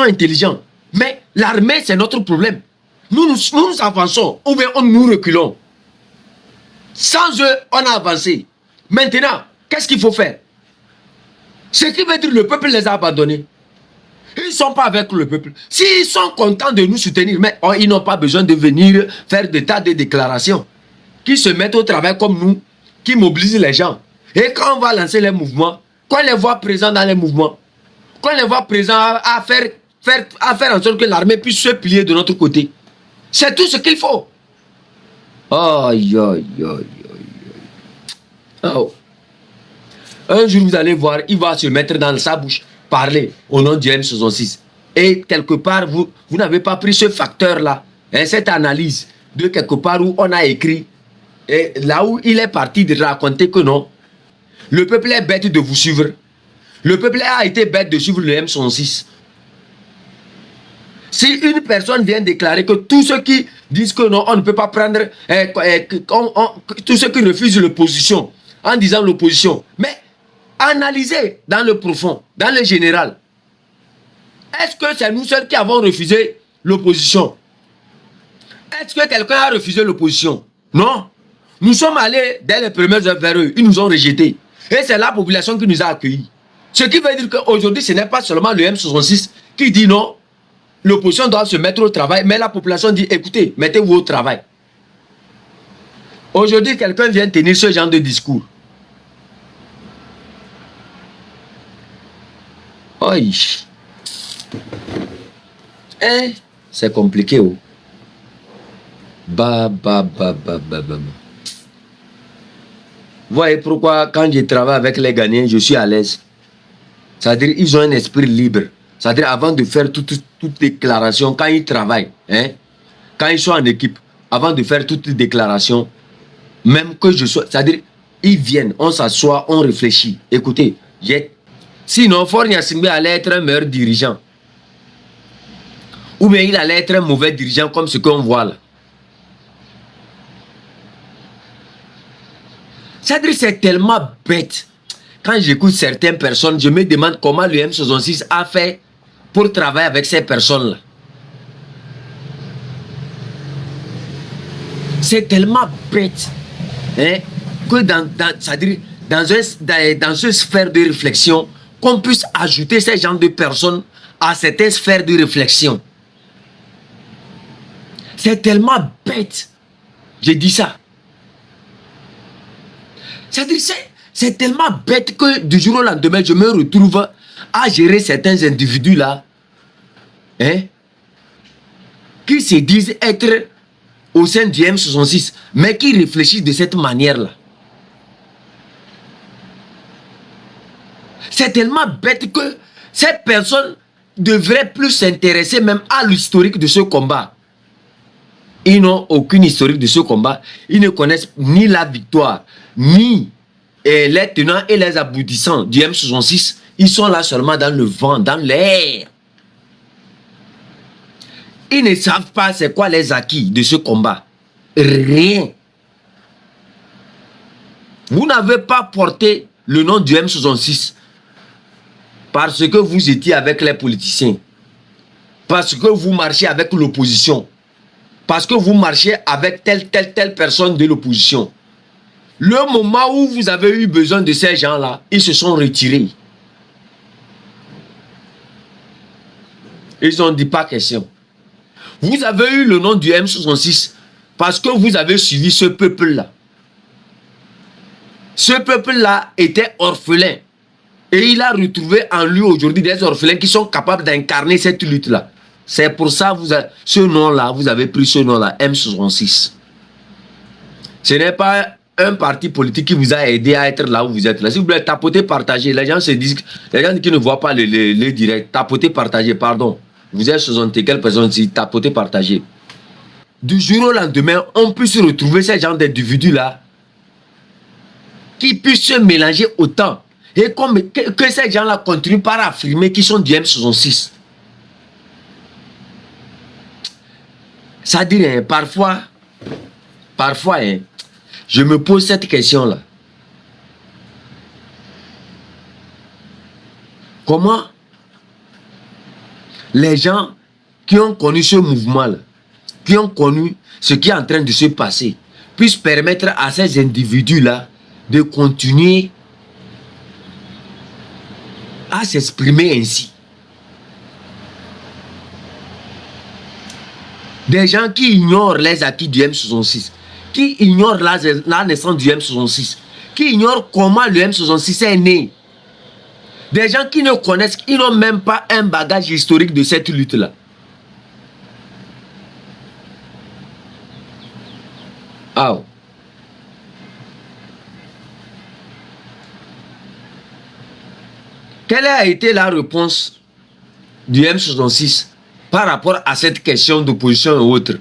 A: intelligents. Mais l'armée, c'est notre problème. Nous avançons, ou bien nous reculons. Sans eux, on a avancé. Maintenant, qu'est-ce qu'il faut faire? Ce qui veut dire que le peuple les a abandonnés. Ils ne sont pas avec le peuple. S'ils sont contents de nous soutenir, mais ils n'ont pas besoin de venir faire des tas de déclarations. Qui se mettent au travail comme nous, qui mobilisent les gens. Et quand on va lancer les mouvements, qu'on les voit présents dans les mouvements, qu'on les voit présents à faire en sorte que l'armée puisse se plier de notre côté. C'est tout ce qu'il faut. Aïe, aïe, aïe, aïe. Oh. Un jour, vous allez voir, il va se mettre dans sa bouche, parler au nom du M66. Et quelque part, vous n'avez pas pris ce facteur-là, cette analyse de quelque part où on a écrit, et là où il est parti de raconter que non, le peuple est bête de vous suivre. Le peuple a été bête de suivre le M66. Si une personne vient déclarer que tous ceux qui disent que non, on ne peut pas prendre, tous ceux qui refusent l'opposition, en disant l'opposition, mais analysez dans le profond, dans le général. Est-ce que c'est nous seuls qui avons refusé l'opposition? Est-ce que quelqu'un a refusé l'opposition? Non. Nous sommes allés dès les premières heures vers eux, ils nous ont rejetés. Et c'est la population qui nous a accueillis. Ce qui veut dire qu'aujourd'hui, ce n'est pas seulement le M66 qui dit non, l'opposition doit se mettre au travail, mais la population dit écoutez, mettez-vous au travail. Aujourd'hui, quelqu'un vient tenir ce genre de discours. Aïe. C'est compliqué. Oh. Vous voyez pourquoi quand je travaille avec les Ghanéens, je suis à l'aise. C'est-à-dire ils ont un esprit libre. C'est-à-dire avant de faire toute déclaration, quand ils travaillent, quand ils sont en équipe, avant de faire toute déclaration, même que je sois, c'est-à-dire ils viennent, on s'assoit, on réfléchit. Écoutez, sinon Faure Gnassingbé allait être un meilleur dirigeant. Ou bien il allait être un mauvais dirigeant comme ce qu'on voit là. C'est-à-dire c'est tellement bête. Quand j'écoute certaines personnes, je me demande comment le M66 a fait pour travailler avec ces personnes-là. C'est tellement bête que dans ce sphère de réflexion, qu'on puisse ajouter ces genres de personnes à cette sphère de réflexion. C'est tellement bête. J'ai dit ça. C'est tellement bête que du jour au lendemain, je me retrouve à gérer certains individus-là, hein, qui se disent être au sein du M66, mais qui réfléchissent de cette manière-là. C'est tellement bête que ces personnes devraient plus s'intéresser même à l'historique de ce combat. Ils n'ont aucune historique de ce combat. Ils ne connaissent ni la victoire, ni les tenants et les aboutissants du M66. Ils sont là seulement dans le vent, dans l'air. Ils ne savent pas c'est quoi les acquis de ce combat. Rien. Vous n'avez pas porté le nom du M66 parce que vous étiez avec les politiciens, parce que vous marchez avec l'opposition, parce que vous marchez avec telle personne de l'opposition. Le moment où vous avez eu besoin de ces gens-là, ils se sont retirés. Ils ont dit pas question. Vous avez eu le nom du M66 parce que vous avez suivi ce peuple-là. Ce peuple-là était orphelin. Et il a retrouvé en lui aujourd'hui des orphelins qui sont capables d'incarner cette lutte-là. C'est pour ça que ce nom-là, vous avez pris ce nom-là, M66. Ce n'est pas un parti politique qui vous a aidé à être là où vous êtes là. Si vous voulez tapoter, partager, les gens se disent, les gens qui ne voient pas le direct, tapoter, partager, pardon. Vous êtes 60 et quelques personnes ici, tapoter, partager. Du jour au lendemain, on peut se retrouver ces gens d'individus-là qui puissent se mélanger autant. Et que ces gens-là continuent par affirmer qu'ils sont du M66. Ça dit, hein, parfois, hein, je me pose cette question-là. Comment les gens qui ont connu ce mouvement-là, qui ont connu ce qui est en train de se passer, puissent permettre à ces individus-là de continuer à s'exprimer ainsi. Des gens qui ignorent les acquis du M66, qui ignorent la naissance du M66, qui ignorent comment le M66 est né. Des gens qui ne connaissent, ils n'ont même pas un bagage historique de cette lutte-là. Ah. Quelle a été la réponse du M66 par rapport à cette question d'opposition et autres?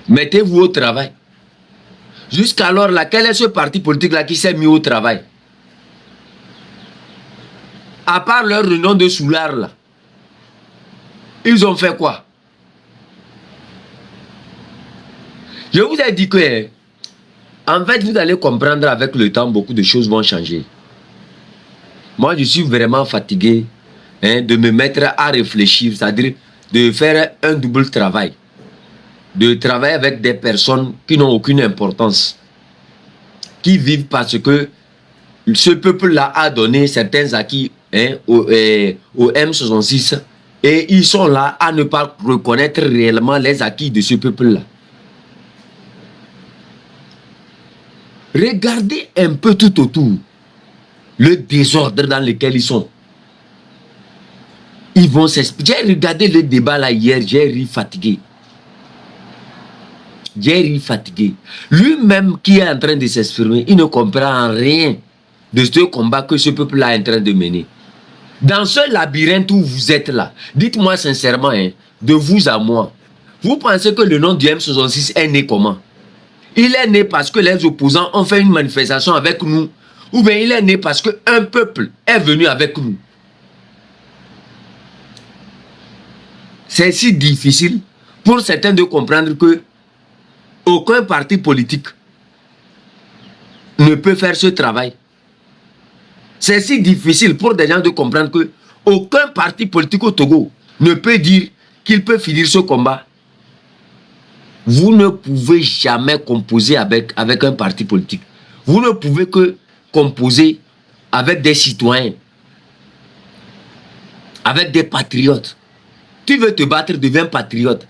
A: Mettez-vous au travail. Jusqu'alors, quel est ce parti politique-là qui s'est mis au travail? À part leur réunion de soulard, là, ils ont fait quoi? Je vous ai dit que, en fait, vous allez comprendre avec le temps, beaucoup de choses vont changer. Moi, je suis vraiment fatigué, hein, de me mettre à réfléchir, c'est-à-dire de faire un double travail. De travailler avec des personnes qui n'ont aucune importance, qui vivent parce que ce peuple-là a donné certains acquis, hein, au M66 et ils sont là à ne pas reconnaître réellement les acquis de ce peuple-là. Regardez un peu tout autour le désordre dans lequel ils sont. Ils vont s'expliquer. J'ai regardé le débat là hier, j'ai ri fatigué. J'ai ri fatigué. Lui-même qui est en train de s'exprimer, il ne comprend rien de ce combat que ce peuple-là est en train de mener. Dans ce labyrinthe où vous êtes là, dites-moi sincèrement, hein, de vous à moi, vous pensez que le nom du M66 est né comment? Il est né parce que les opposants ont fait une manifestation avec nous, ou bien il est né parce qu'un peuple est venu avec nous. C'est si difficile pour certains de comprendre que aucun parti politique ne peut faire ce travail. C'est si difficile pour des gens de comprendre que aucun parti politique au Togo ne peut dire qu'il peut finir ce combat. Vous ne pouvez jamais composer avec un parti politique. Vous ne pouvez que composer avec des citoyens, avec des patriotes. Tu veux te battre, deviens patriote.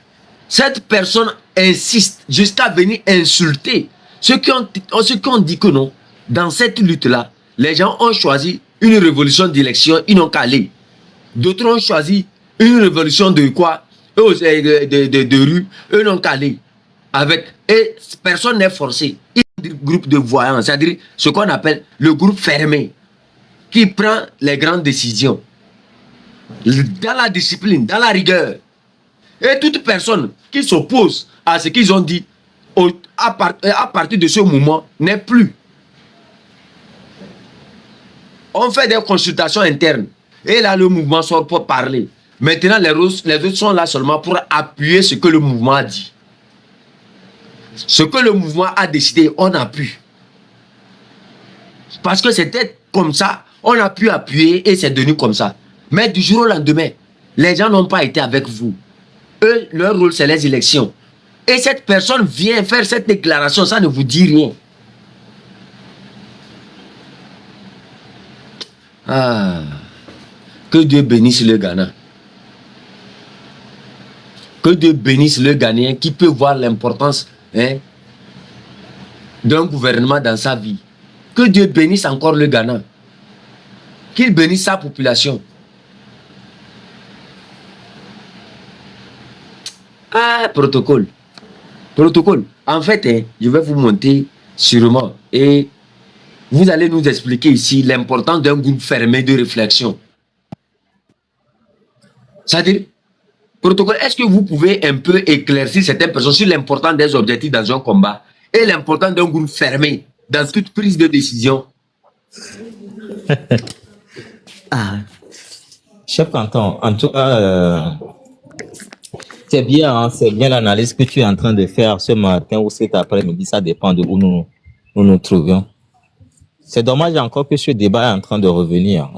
A: Cette personne insiste jusqu'à venir insulter ceux qui ont dit que non. Dans cette lutte-là, les gens ont choisi une révolution d'élection, ils n'ont qu'à aller. D'autres ont choisi une révolution de quoi? De rue, eux n'ont qu'à aller. Et personne n'est forcé. Il y a un groupe de voyants, c'est-à-dire ce qu'on appelle le groupe fermé, qui prend les grandes décisions. Dans la discipline, dans la rigueur. Et toute personne qui s'oppose à ce qu'ils ont dit à partir de ce moment n'est plus. On fait des consultations internes. Et là, le mouvement sort pour parler. Maintenant, les autres sont là seulement pour appuyer ce que le mouvement a dit. Ce que le mouvement a décidé, on appuie. Parce que c'était comme ça, on a pu appuyer et c'est devenu comme ça. Mais du jour au lendemain, les gens n'ont pas été avec vous. Eux, leur rôle, c'est les élections. Et cette personne vient faire cette déclaration, ça ne vous dit rien. Ah, que Dieu bénisse le Ghana. Que Dieu bénisse le Ghanéen qui peut voir l'importance d'un gouvernement dans sa vie. Que Dieu bénisse encore le Ghana. Qu'il bénisse sa population. Ah, protocole. Protocole. En fait, je vais vous monter sûrement et vous allez nous expliquer ici l'importance d'un groupe fermé de réflexion. C'est-à-dire, protocole, est-ce que vous pouvez un peu éclaircir certaines personnes sur l'importance des objectifs dans un combat et l'importance d'un groupe fermé dans toute prise de décision?
D: Chef Canton, en tout cas, c'est bien l'analyse que tu es en train de faire ce matin ou cet après-midi, ça dépend de où nous trouvions. C'est dommage encore que ce débat est en train de revenir.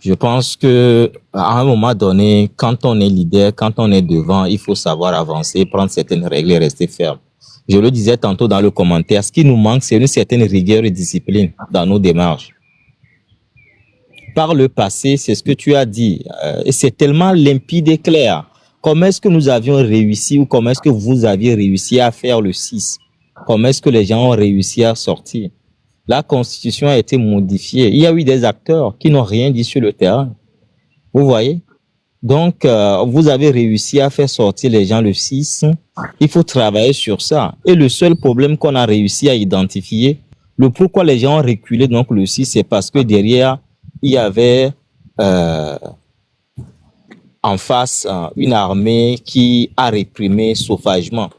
D: Je pense que à un moment donné, quand on est leader, quand on est devant, il faut savoir avancer, prendre certaines règles et rester ferme. Je le disais tantôt dans le commentaire, ce qui nous manque, c'est une certaine rigueur et discipline dans nos démarches. Par le passé, c'est ce que tu as dit, et c'est tellement limpide et clair. Comment est-ce que nous avions réussi ou comment est-ce que vous aviez réussi à faire le 6? Comment est-ce que les gens ont réussi à sortir? La Constitution a été modifiée. Il y a eu des acteurs qui n'ont rien dit sur le terrain. Vous voyez? Donc, vous avez réussi à faire sortir les gens le 6. Il faut travailler sur ça. Et le seul problème qu'on a réussi à identifier, le pourquoi les gens ont reculé donc le 6, c'est parce que derrière, il y avait en face une armée qui a réprimé sauvagement.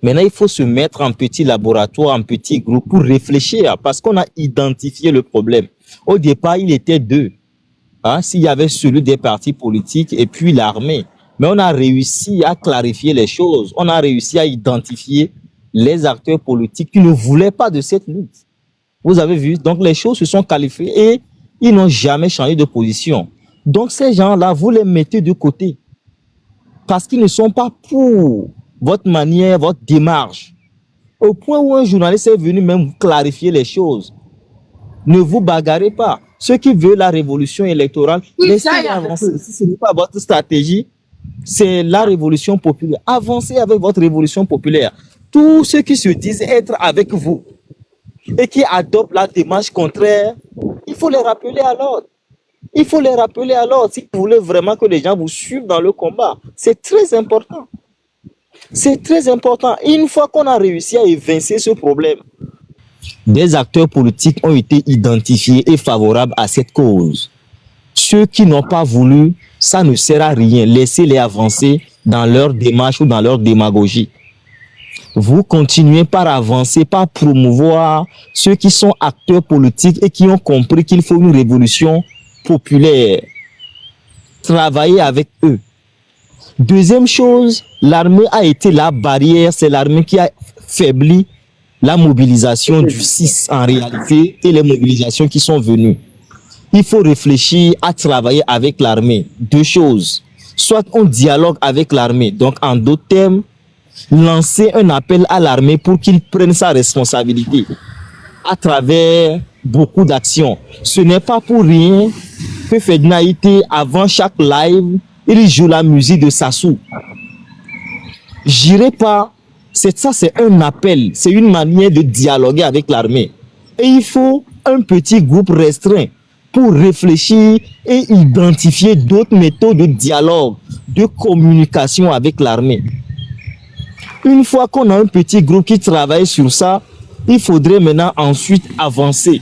D: Maintenant, il faut se mettre en petit laboratoire, en petit groupe pour réfléchir parce qu'on a identifié le problème. Au départ, il était deux. S'il y avait celui des partis politiques et puis l'armée. Mais on a réussi à clarifier les choses. On a réussi à identifier les acteurs politiques qui ne voulaient pas de cette lutte. Vous avez vu? Donc, les choses se sont qualifiées et ils n'ont jamais changé de position. Donc, ces gens-là, vous les mettez de côté parce qu'ils ne sont pas pour votre manière, votre démarche. Au point où un journaliste est venu même clarifier les choses. Ne vous bagarrez pas. Ceux qui veulent la révolution électorale, laissez avancer. Si ce n'est pas votre stratégie, c'est la révolution populaire. Avancez avec votre révolution populaire. Tous ceux qui se disent être avec vous et qui adoptent la démarche contraire, il faut les rappeler à l'ordre. Il faut les rappeler à l'ordre si vous voulez vraiment que les gens vous suivent dans le combat. C'est très important. C'est très important. Une fois qu'on a réussi à évincer ce problème, des acteurs politiques ont été identifiés et favorables à cette cause. Ceux qui n'ont pas voulu, ça ne sert à rien. Laissez-les avancer dans leur démarche ou dans leur démagogie. Vous continuez par avancer, par promouvoir ceux qui sont acteurs politiques et qui ont compris qu'il faut une révolution populaire. Travaillez avec eux. Deuxième chose, l'armée a été la barrière, c'est l'armée qui a faibli la mobilisation du 6 en réalité et les mobilisations qui sont venues. Il faut réfléchir à travailler avec l'armée. Deux choses. Soit on dialogue avec l'armée, donc en d'autres termes, lancer un appel à l'armée pour qu'il prenne sa responsabilité à travers beaucoup d'actions. Ce n'est pas pour rien que Ferdinand Ité, avant chaque live, il joue la musique de Sassou. J'irai pas. C'est un appel. C'est une manière de dialoguer avec l'armée. Et il faut un petit groupe restreint pour réfléchir et identifier d'autres méthodes de dialogue, de communication avec l'armée. Une fois qu'on a un petit groupe qui travaille sur ça, il faudrait maintenant ensuite avancer.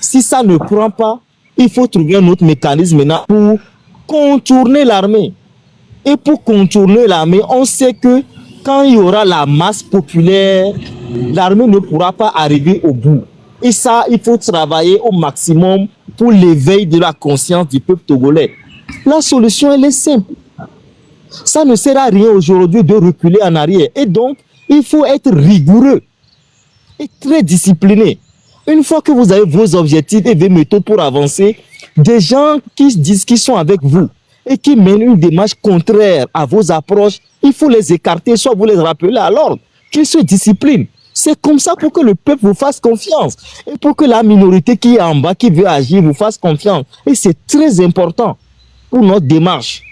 D: Si ça ne prend pas, il faut trouver un autre mécanisme maintenant pour contourner l'armée. Et pour contourner l'armée, on sait que quand il y aura la masse populaire, l'armée ne pourra pas arriver au bout. Et ça, il faut travailler au maximum pour l'éveil de la conscience du peuple togolais. La solution, elle est simple. Ça ne sert à rien aujourd'hui de reculer en arrière. Et donc, il faut être rigoureux et très discipliné. Une fois que vous avez vos objectifs et vos méthodes pour avancer, des gens qui disent qu'ils sont avec vous et qui mènent une démarche contraire à vos approches, il faut les écarter, soit vous les rappelez à l'ordre, qu'ils se disciplinent. C'est comme ça pour que le peuple vous fasse confiance et pour que la minorité qui est en bas, qui veut agir, vous fasse confiance. Et c'est très important pour notre démarche.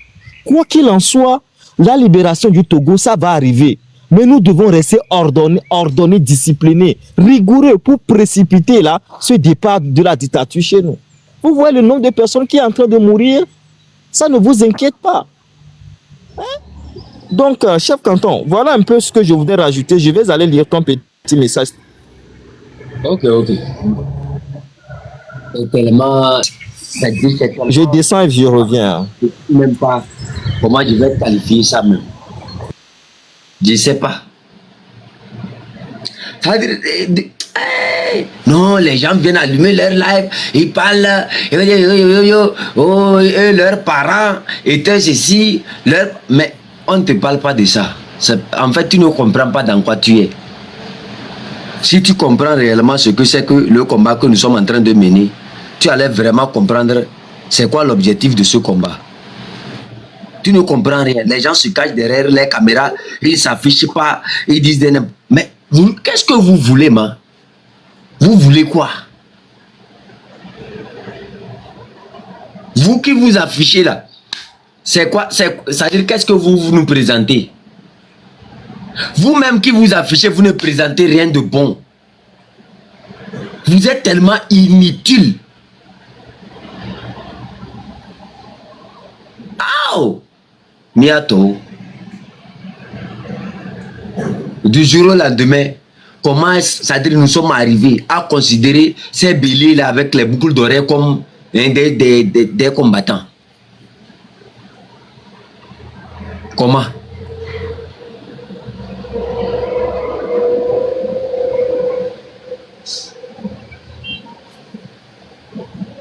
D: Quoi qu'il en soit, la libération du Togo, ça va arriver. Mais nous devons rester ordonnés, disciplinés, rigoureux pour précipiter là, ce départ de la dictature chez nous. Vous voyez le nombre de personnes qui sont en train de mourir? Ça ne vous inquiète pas. Hein? Donc, chef canton, voilà un peu ce que je voudrais rajouter. Je vais aller lire ton petit message.
A: Ok. C'est tellement...
D: Je descends et je reviens.
A: Je ne sais même pas comment je vais qualifier ça même. Je ne sais pas. Ça veut dire, non, les gens viennent allumer leur live, ils parlent, et leurs parents étaient ceci, mais on ne te parle pas de ça. En fait, tu ne comprends pas dans quoi tu es. Si tu comprends réellement ce que c'est que le combat que nous sommes en train de mener, tu allais vraiment comprendre c'est quoi l'objectif de ce combat. Tu ne comprends rien. Les gens se cachent derrière les caméras, ils ne s'affichent pas, ils disent des... Mais qu'est-ce que vous voulez, man? Vous voulez quoi? Vous qui vous affichez là, c'est quoi? C'est-à-dire qu'est-ce que vous nous présentez? Vous-même qui vous affichez, vous ne présentez rien de bon. Vous êtes tellement inutile. Oh! Miato. Du jour au lendemain, comment c'est-à-dire nous sommes arrivés à considérer ces béliers là avec les boucles d'oreilles comme des combattants? Comment?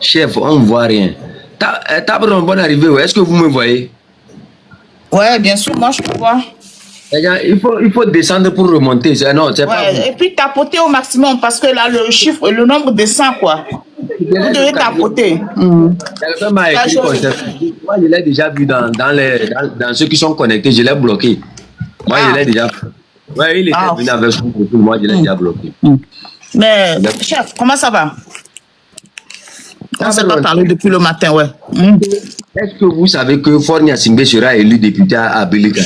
A: Chef, on ne voit rien. T'as une bonne arrivée, est-ce que vous me voyez?
E: Ouais, bien sûr, moi je te vois.
A: Il faut descendre pour remonter. Non, c'est pas.
E: Et puis tapoter au maximum parce que là, le chiffre, le nombre descend, quoi. Vous devez tapoter.
A: Quelqu'un m'a écrit moi, je l'ai déjà vu dans ceux qui sont connectés, je l'ai bloqué. Moi, je l'ai déjà. Ouais, il était venu avec son profil, moi, je l'ai déjà bloqué.
E: Mais, chef, comment ça va? On ne s'est pas parlé depuis le matin, ouais.
A: Est-ce que vous savez que Fornia Singbe sera élu député à Belika?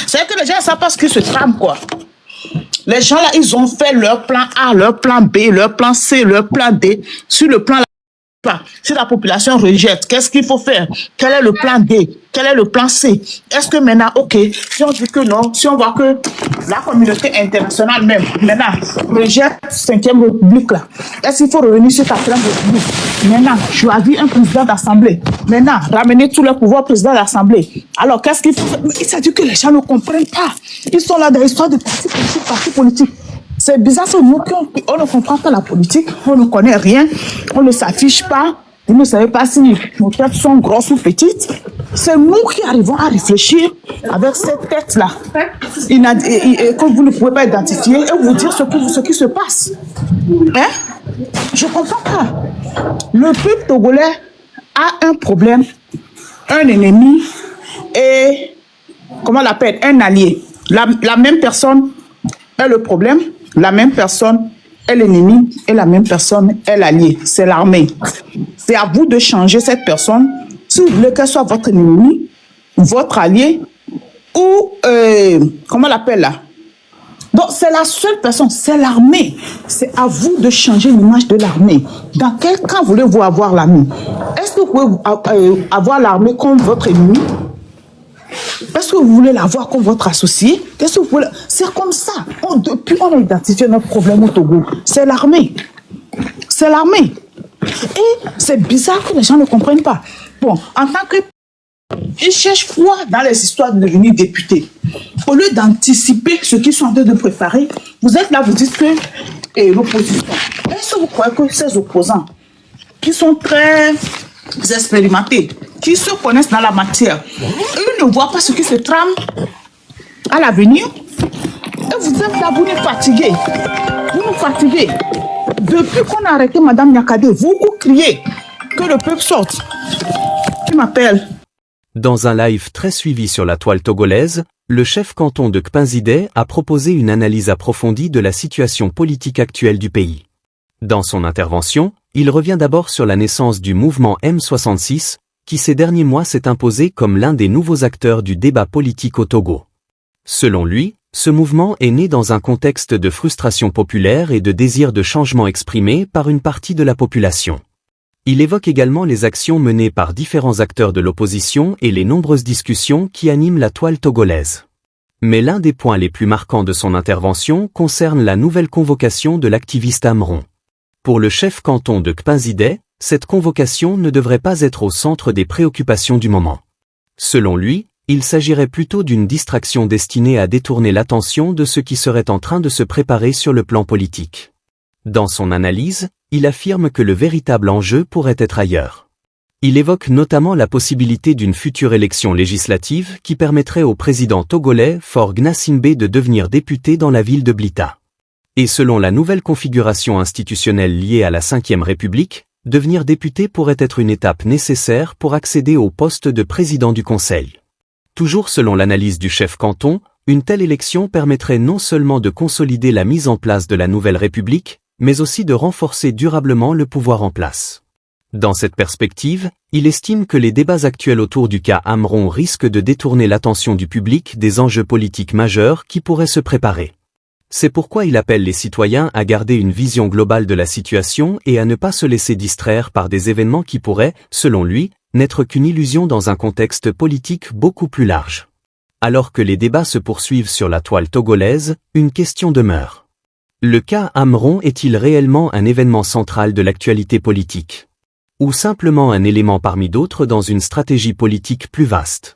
E: C'est que les gens ne savent pas ce qui se trame, quoi. Les gens là, ils ont fait leur plan A, leur plan B, leur plan C, leur plan D. Sur le plan là, si la population rejette, qu'est-ce qu'il faut faire? Quel est le plan D? Quel est le plan C? Est-ce que maintenant, ok, si on dit que non, si on voit que la communauté internationale même, maintenant, rejette 5e République là, est-ce qu'il faut revenir sur 4e République? Maintenant, choisir un président d'Assemblée. Maintenant, ramener tout le pouvoir président d'Assemblée. Alors, qu'est-ce qu'il faut faire? Mais ça dit que les gens ne comprennent pas. Ils sont là dans l'histoire de partis politiques. C'est bizarre, c'est nous on ne comprend pas la politique, on ne connaît rien, on ne s'affiche pas, vous ne savez pas si nos têtes sont grosses ou petites. C'est nous qui arrivons à réfléchir avec cette tête-là, que vous ne pouvez pas identifier et vous dire ce qui se passe. Hein? Je ne comprends pas. Le peuple togolais a un problème, un ennemi et, comment on l'appelle, un allié. La même personne est le problème. La même personne est l'ennemi et la même personne est l'allié. C'est l'armée. C'est à vous de changer cette personne, si vous voulez qu'elle soit votre ennemi, votre allié, ou, comment on l'appelle là? Donc, c'est la seule personne, c'est l'armée. C'est à vous de changer l'image de l'armée. Dans quel camp voulez-vous avoir l'armée? Est-ce que vous pouvez avoir l'armée comme votre ennemi? Est-ce que vous voulez l'avoir comme votre associé? Qu'est-ce que vous voulez? C'est comme ça. Depuis, on a identifié notre problème au Togo. C'est l'armée. C'est l'armée. Et c'est bizarre que les gens ne comprennent pas. Bon, en tant que... Ils cherchent quoi dans les histoires de devenir député? Au lieu d'anticiper ce qu'ils sont en train de préparer, vous êtes là, vous dites que l'opposition. Est-ce que vous croyez que ces opposants, qui sont très expérimentés, qui se connaissent dans la matière, ils ne voient pas ce qui se trame à l'avenir? Et vous êtes là, vous nous fatiguez. Vous nous fatiguez. Depuis qu'on a arrêté Madame Nyakade, vous criez que le peuple sorte. Qui m'appelle?
B: Dans un live très suivi sur la toile togolaise, le chef canton de Kpinzideh a proposé une analyse approfondie de la situation politique actuelle du pays. Dans son intervention, il revient d'abord sur la naissance du mouvement M66, qui ces derniers mois s'est imposé comme l'un des nouveaux acteurs du débat politique au Togo. Selon lui, ce mouvement est né dans un contexte de frustration populaire et de désir de changement exprimé par une partie de la population. Il évoque également les actions menées par différents acteurs de l'opposition et les nombreuses discussions qui animent la toile togolaise. Mais l'un des points les plus marquants de son intervention concerne la nouvelle convocation de l'activiste Amron. Pour le chef canton de Kpinzideh, cette convocation ne devrait pas être au centre des préoccupations du moment. Selon lui, il s'agirait plutôt d'une distraction destinée à détourner l'attention de ce qui serait en train de se préparer sur le plan politique. Dans son analyse, il affirme que le véritable enjeu pourrait être ailleurs. Il évoque notamment la possibilité d'une future élection législative qui permettrait au président togolais Faure Gnassingbé de devenir député dans la ville de Blita. Et selon la nouvelle configuration institutionnelle liée à la Ve République, devenir député pourrait être une étape nécessaire pour accéder au poste de président du Conseil. Toujours selon l'analyse du chef canton, une telle élection permettrait non seulement de consolider la mise en place de la nouvelle République, mais aussi de renforcer durablement le pouvoir en place. Dans cette perspective, il estime que les débats actuels autour du cas Amron risquent de détourner l'attention du public des enjeux politiques majeurs qui pourraient se préparer. C'est pourquoi il appelle les citoyens à garder une vision globale de la situation et à ne pas se laisser distraire par des événements qui pourraient, selon lui, n'être qu'une illusion dans un contexte politique beaucoup plus large. Alors que les débats se poursuivent sur la toile togolaise, une question demeure. Le cas Amron est-il réellement un événement central de l'actualité politique? Ou simplement un élément parmi d'autres dans une stratégie politique plus vaste?